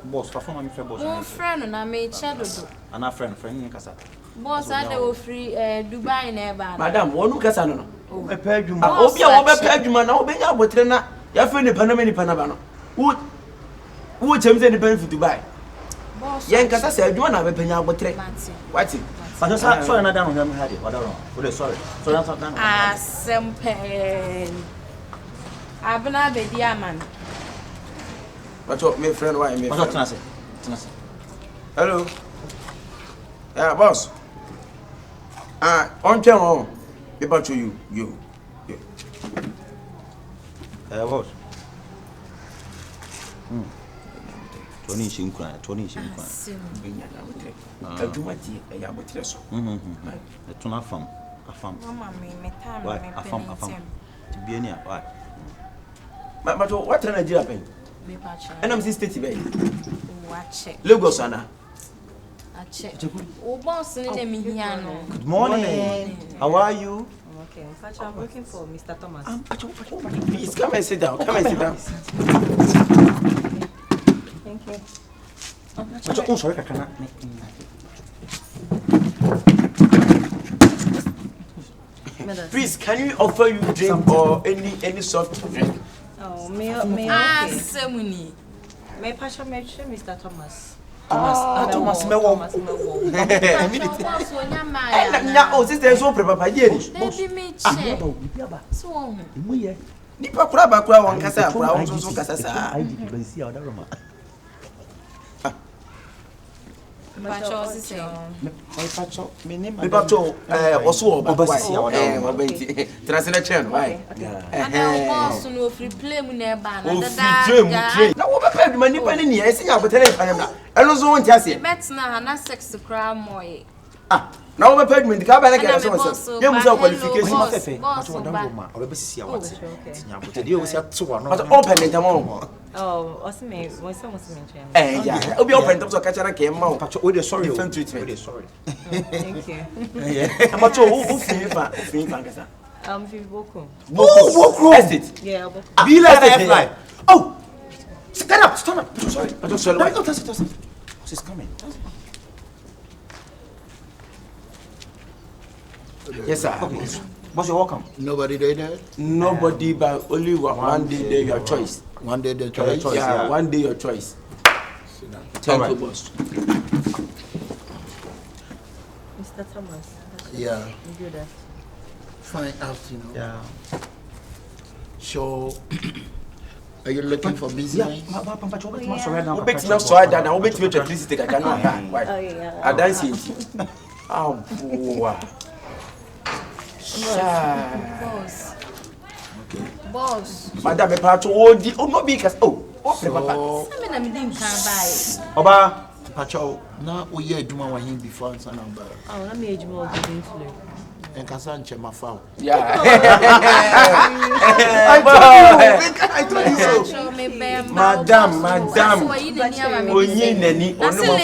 boss, perform my boss. Friend, and I made shadow. And our friend, Casa. Boss, I dey free Dubai never. Madam, wonu kasa no. O be pay adwuma. Obi a wo be pay adwuma na wo be nya abotre na ya fe ni panama ni panaba no. Wo chemze ni pan fi Dubai. Boss. Yen kasa se adwuma na be panya abotre. What? But sorry na down him had it. What sorry. So that's not down. Sempen. Abna be dia man. But my friend why me? What can I say? Hello. Yeah, boss. On camera. People to you. Boss. Tony. Adumati e ya botre so. The tuna farm. Mama me time Why? me Afam. To be any why? But what Nigeria pay? Me pacha. And I'm state be. Watch it. Lagos ana. Ache. O boss ni me here no. Good morning. How are you? Okay, Pacha, I'm looking for Mr. Thomas. Please come and sit down. Thank you. Oh, sorry, Kakana. Please, can we offer you drink or any soft drink? Oh, me Semuni. Me Pacha, me Mr. Thomas. Thomas Mewo. Oh, sister, so prepare here. Baby me check. So Nipa kura ba kura wan kasa kura wan so kasa sa. Pacha sisi. Me pacho oso oba transfer chain why? Ana boss no free play mu na ba na dada. Na wo be pa aduma nipa ni ne esi ya botere fa na. Eno so won ti ase. Bet na na sex kra moye. Na wo be pa aduma ka ba na kere so. Ye mu sa qualification boss. Pacho wadam ma obe sisi ya wat. Tinya botere o se to wa no. Pacho open it am. Oh, osime, what's mention? Yeah. Obi open them so catch na ke ma. Pacho o dey sorry. Different treatment. Sorry. Thank you. Yeah. Pacho who fin kasa. Boko. Boko. Estate. Yeah, Boko. Be like oh. Stand up. Sorry. Pacho sorry. No, that's it. She's coming. Yes, sir. Okay. Boss, you're welcome. Nobody there? Nobody, but only one day there your choice. One day the choice? Yeah, one day your choice. Thank you, boss. Mr. Thomas. Yeah. You do that. Fine out, Yeah. So, are you looking for business? Yeah. Boss. Okay. Boss. Madam, me pacho odi o no be kas oh papa. Say me na me din kan buy. Oba, pacho na o ye aduma wa hin before answer number. Oh, na me aduma o din flu. En kasa nche mafa. Yeah. I told you so. Madam. Onyi nani ono ma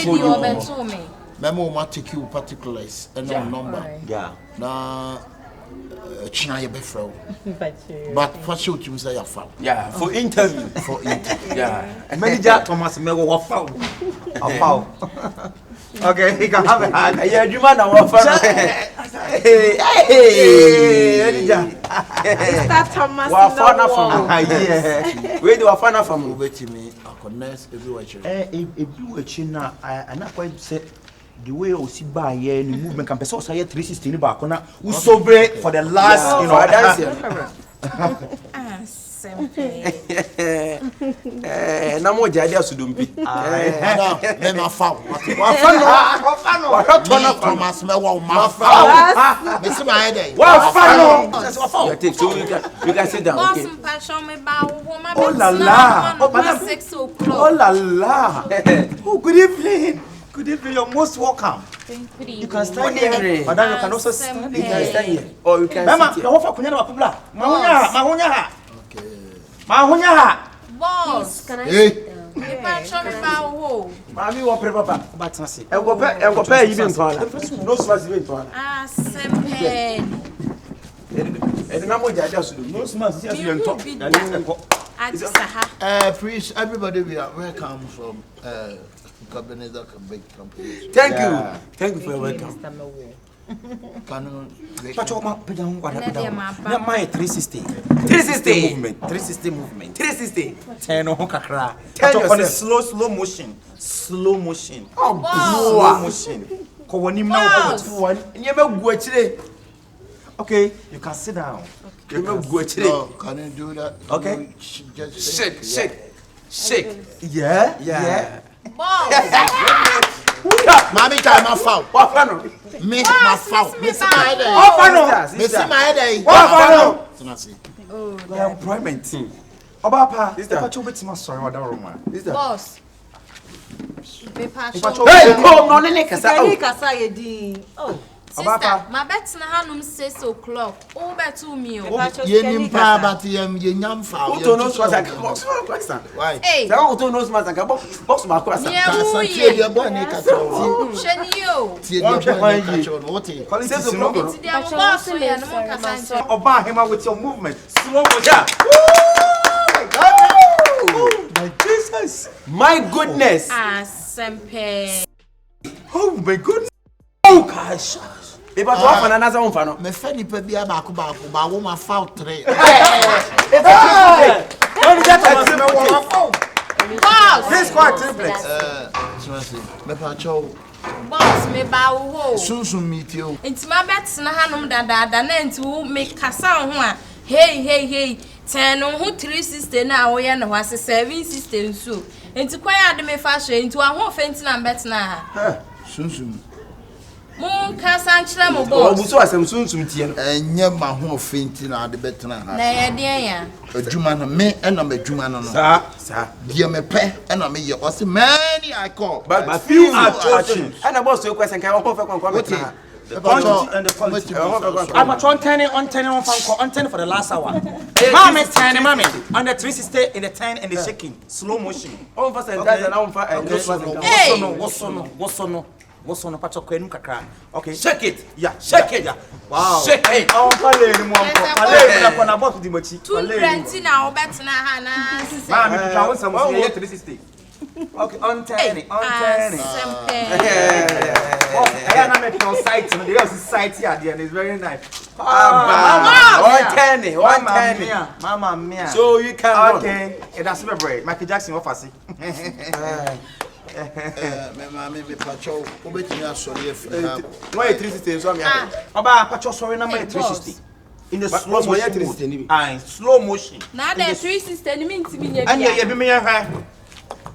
phone. Memo ma take you particulars and no number. Yeah. Na China ye befro. But for sure you say your phone. Yeah, for interview. Yeah. Manager Thomas Mewo wa foul. Okay, he can have it. Yeah, you man wa foul. Hey, Mr. Thomas wa foul from. Yeah. Where do wa foul from? Over to me. I connect everywhere. Everywhere na I not quite say the way o si ba here ni movement can person say 360 ni ba kona we sobre for the last dance na mo jade asudumpi me ma fa Thomas me wa ma fa me see my head wa fa no you take so you can sit down okay Oh la la oh la la oh good evening. Good evening, you're most welcome. You can stand here. Madam, you can also stand here. Or you can Mama, you're off kunya na mapubla. Mahunya. Okay. Boss, can I sit down? Me pacho me ba wo. Mami wo pre papa. But na say. E go pe yi bi ntola. No smash bi ntola. Sempe. E na mo jade asudu. No smash si asu nto. Please, everybody, we are welcome from Akabenezer Compilation. Thank you for your welcome. My 360 movement. 360. Turn on kakra. Turn slow motion. Slow motion. Slow motion. Okay, you can sit down. Can you do that? Okay. Shake. Yeah. Mommy, time my fault. Me, my fault. Miss my day. Miss my day. Employment. Obapa, this is what you bet my sorry what that Boss. Hey, come on, Sister, my bet's na hanum 6 o'clock. Oh, bet 2 meal. Yenim pa but yenyam fa. Who don't know what I can box? Why? Hey. Who don't know what I can box my question? Tie boy ne ka cho. Shenio. Tie boy ne ka cho. What is? Calling 6 o'clock. It's the boss so ya no kasa. Oba him with your movement. Slow motion. My Jesus. My goodness. Sempe. Oh my goodness. Oh gosh. If I talk for another one for no. Me fe ni pa bia ba ko ba wo ma foul 3. Boss. This quite triplex. Me pa cho. Boss me ba wo. Sunsun meet you. Enti ma bet's na hanum dada na enti me kasa ho a. Hey. Ten ho 360 na wo ye na ho ase 760 nso. Enti kwa ya de me fa hwe enti wa ho fenti na bet na ha. Sunsun. Mon kasa nchira mo boss. Obuso asem sunsun tie no. Enye ma ho fenti na de bet na ha. Na ye de ya. Adwuma no me na me adwuma no. Sa. Die me pe na me ye. O se many I call. But few are chosen. And about so question can one for come. The quantity and the quality. I'm turning for the last hour. Mommy, on the 360 in the 10 and the shaking. Slow motion. On for and that and on for what's on Pacho Queen Kakra? Okay, shake it. Yeah, shake it. Wow. Shake it. Oh, Palais, about the mochi. 220 now, bet na hana. Mammy, I want some 360. Okay, on 10. I am making on site. The other site here, and it's very nice. Mama mia. So you can. Okay, that's my break. Michael Jackson, what fancy? Me pacho. Obetimi asori efe. No 360 so me. Oba pacho sorry number 360. In the slow motion. Slow motion. Now the 360 ni mean to be near. And you be me here.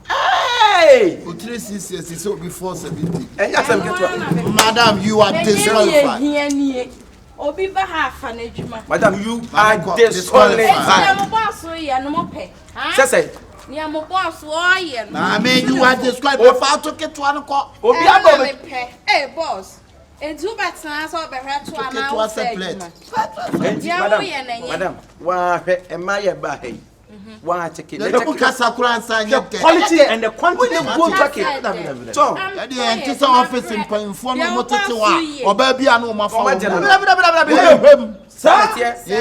Hey! 360 so before 70. Madam, you are disqualified. Obi ba half an ejuma. Madam, you are disqualified. I'm boss so ya no mo pe. Say. Ni am boss so ye no. I mean you are disqualified. Fa to ke to an ko. Obi abo me pe. Hey boss. Edu betan so be hwe to ana wo say. Madam, wa hwe e ma ye ba hey. One check it. The quality and the quantity go check it. So, the office in inform me or baby I know my phone. You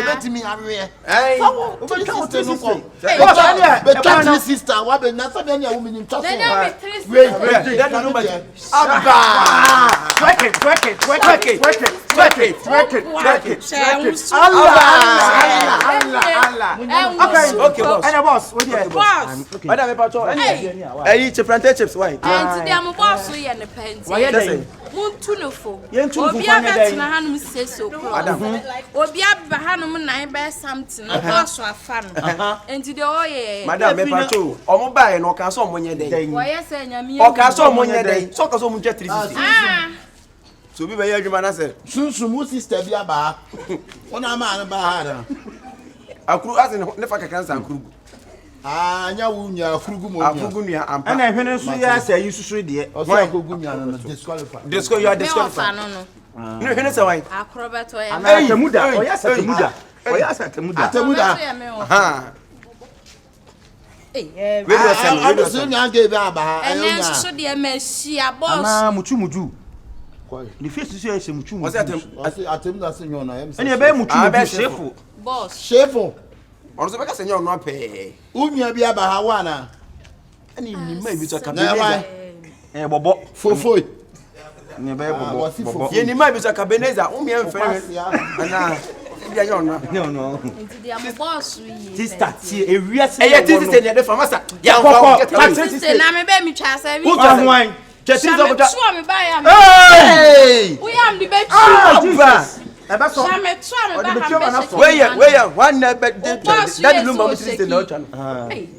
let me away. Hey, but sister, what be not so many women in touch. Wait, Okay, and boss, what you boss? Madam Pacho, hey, chips why? And today I'm boss we and the pants. Why you Muntunofo. Obi abet na hanum say so. Obi aba hanum na be something. Na boss afa no. And today oh yeah. Madam Pacho, omo bae no kan so omo nye den. Why you say nyame? O kan so omo nye den. So kan so omo 360. Ah. So bi be ya adwuma na say. Sunsun sister bi aba. Ona ma na ba ha na. Akuru asin ne fa kakan san akuru. Ah, nya wunya afurugu mo. Afurugu nua ampa. Na ehwene so ya say yi susu de. O so akogu nua no disqualified. You are disqualified. No ehwene say why? Akrobeto ya. Atemuda. Oya Atemuda. Atemuda. Ha. Eh, we so nya ge ba ba. And then so de machia boss. Ana muchu. Ni face so ya se muchu. Atemuda se nyo na em. Ene be muchu Shifo. Boss. Shifo. Or so because you're not pay. Unya be aba hawana. Ani ni mai bi so Akabenezer. Bobo. Fofo. Ni be bobo. Ye ni mai bi so Akabenezer. Umi enfe. Ana. Bia yo no. No. Enti dia mo boss yi. Sister tie ewiase. Eye ti sister ni de fa masa. Ya Koko. Sister na me be mi twa sa bi. Who just wine? Cheti zo kuta. Twa me ba ya. Hey! We am the be Ah, Jesus. Eba so. Twa me ba ha. Where ya one na be that room of sister na ocha no. Hey.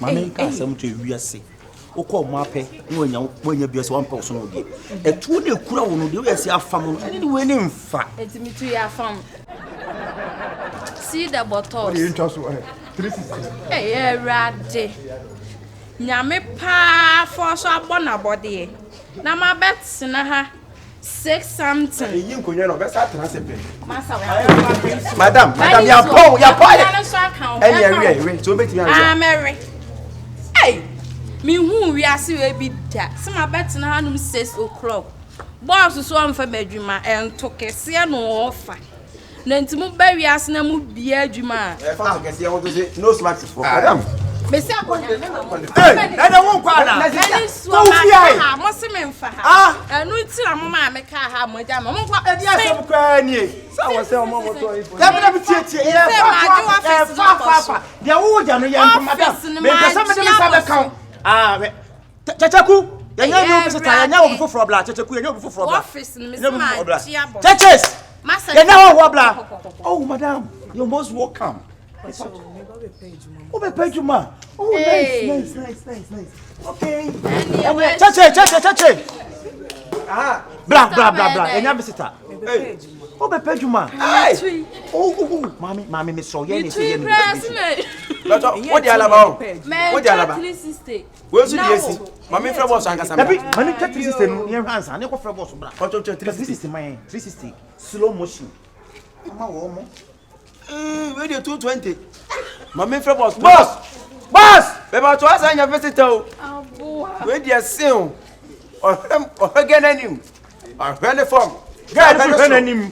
Mama ka asem to ewiase. Okọ mo apẹ wonya biase wan pọ so no de. Etu de kura wo no de we ase afam no. Ani we ni mfa. Enti mi tu ya fam. See the bottles. What are you interested in? 360. Hey, rade. Nyame pa for so abona body. Na ma bet na ha 6 something. Yin konye no be sa trance pe. Masa we. Madam, ya po. Any we so beti ya. Mary. Hey. Me hu wi ase we bi da. Se ma bet na ha 6 o'clock. Boss so am fa badwuma ento kese no ofa. Na ntimu ba wi ase na mu bia adwuma. E fa to kese ya wo to say no smart for madam. Mesi akonya na mo. Hey, na won kwa na. So fi ha, mo se me mfa ha. Enu ti na mo ma me ka ha mo ja mo kwa E dia se kwa ni. Sa wo se mo mo to ipo. Ya be tie. Ya fa. Dia wo ja no ya nto madam. Me pesa me de me sa be kan. Kyekyeku. Yanya no pesa ta yanya wo foforo bla. Kyekyeku yanya wo foforo bla. Office ni me se ma tia bo. Churches. Yanya wo bla. Oh madam, you're most welcome. Oh, be pay you ma. Oh, nice. Okay. Church. Ah, blah. Enya visitor. Hey. Oh, be pay you ma. Hey. Oh. Mami, me so ye ni say ye ni. What the alaba? What the alaba? 360. We so dey see. Mami frɛ boss anka sama. Dabi, mani 360 no ye hansa, ne ko frɛ boss bra. 360 man, 360 slow motion. Mama wo mo. We dey 220. Mami frɛ boss. Beba to asa nya visitor. Aboa. We dey sin. Ohege nanim. Ahwene form. Guy ahwene nanim.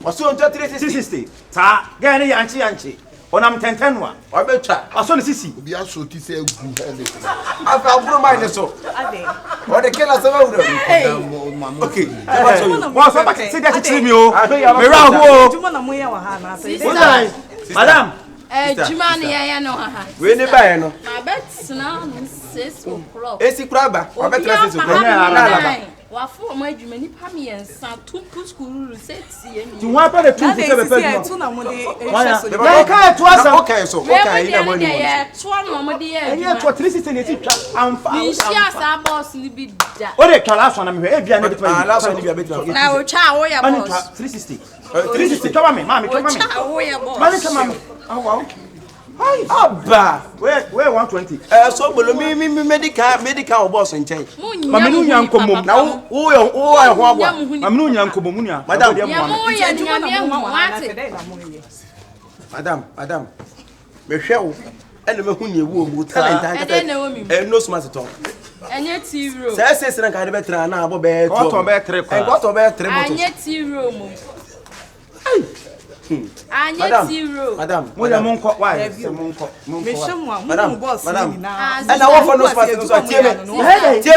Waso onto 360. Ta, guy ne yanchi. Onam tentenwa. Wabetwa. Aso ne sisi. Obi aso ti se egu hele. Afa aburo mai ne so. Ade. O de kela sama wuro. Okay. Wa so back say that to me o. Me ra ho. Juma na mo ye wa ha na say. Madam. Juma ne ya no ha. We ne ba ye no. Ma bet na 6 o'clock. Esi kura ba. Wa bet 6 o'clock. Wa fo mo adwuma ni pa me ensa tu puskuru set ye mi. Ti wa pa de tu se be pe. Tu na mo de Ya ka tu asa. Okay so. Okay ina mo ni. Ya tu no mo de ye. Enye to 360 ne ti twa amfa. Ni shia sa boss ni bi da. O de twa aso na me e bia ne de pa. Last one ni bia betwa. Na o cha wo ya boss. 360. 360 twa me, mami twa me. Cha wo ya boss. Mami twa me. Ah wow. Hi. Abba. Where 120? So bolo mi medical boss nchen. Mami nu nya nkomo. Na wo ho agwa. Mami nu nya nkomo mu nya. Madam. Madam. Me hwe wo. Ene me hu ne ewu omu talent anta. No smart to. Enye T-room. Say na ka de betra na abo be 2. What be 3 kwa? What be 3 motos. Enye T-room. Anye T-room. Madam. Mo ya monko why? Se monko. Me shemu a mo boss ni na. And I want for no smart to tie me. Ede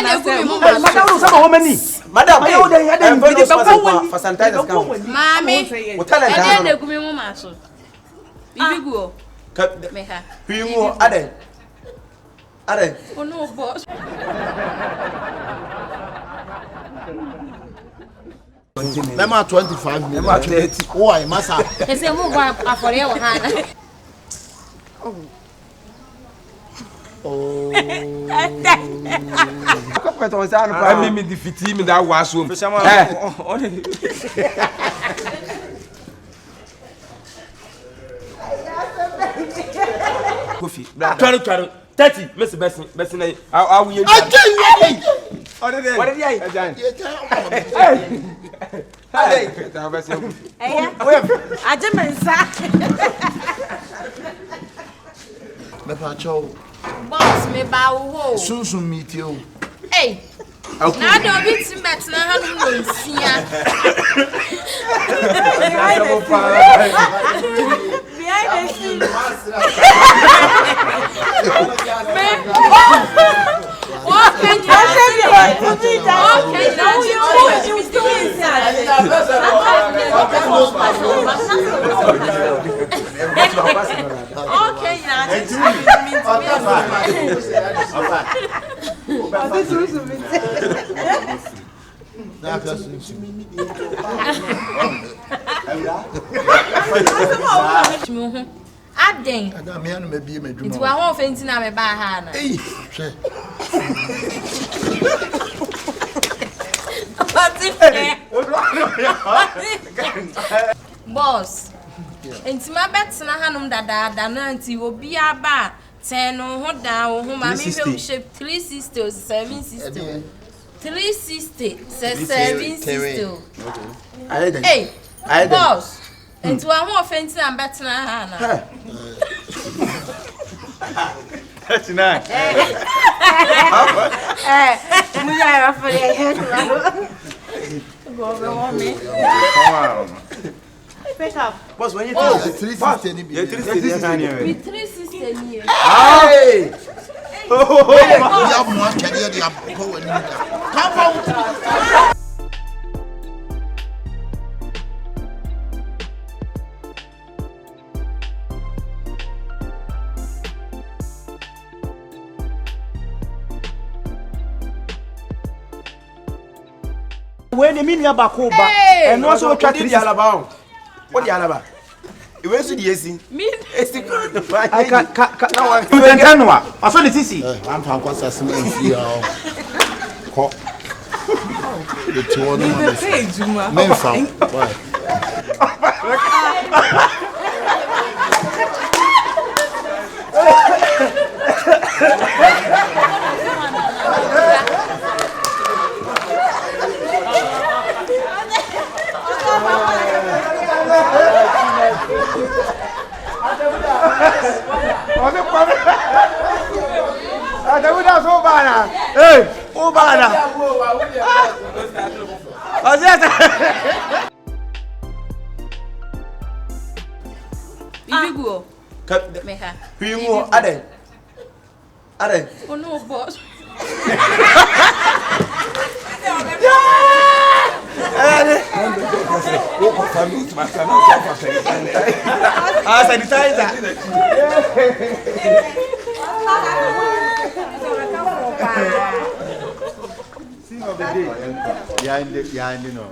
na ku mi mo boss. Madam no sama wo mani. Madam. Ayo de ya de no smart for sanitizers come. Mami. Ede na ku mi mo ma so. Bibi go. Me ha. Pimu ade. Oh no boss. Nema 25 minutes. Nema 30. Why, massa? Ese mo gwa afore wo ha na. Oh. Ko to sa no pa me defeat me da wa so. Kofi. 30 Mr. Bessin I will you. What did I? Hey. Ajemensa. Me pa cho. Boss me ba wo. Sunsun meet you. Hey. Na do bi ti bet na ha no nsia. Okay, now. Aden. It's one whole fancy now, my bahana. Boss. Enti ma bet na hanum dada na nti obi aba 10 no ho down ho ma me hwe shape 360 or 760. 360 760. Hey, boss. Enti wa ho offense na bet na hana. 39. Muya ra for ye. Go over me. Come on. Pick up. Boss, when you take 360 ni bi. 360 ni. Hey! Oh, ya mo akede de abko wani da. Come on. When the minia bako ba and also try to alaba what the alaba e we su di esi me esi ko fa I can you can canwa aso the tisi am fa kwasa sem enfi ya ko the two no man men fa why Atemuda so bana. Hey, o bana. Azeta. Ibigo. Meha. Primo ade. Ade. Oh no, boss. Sanitizer. Scene of the day. Yeah, no.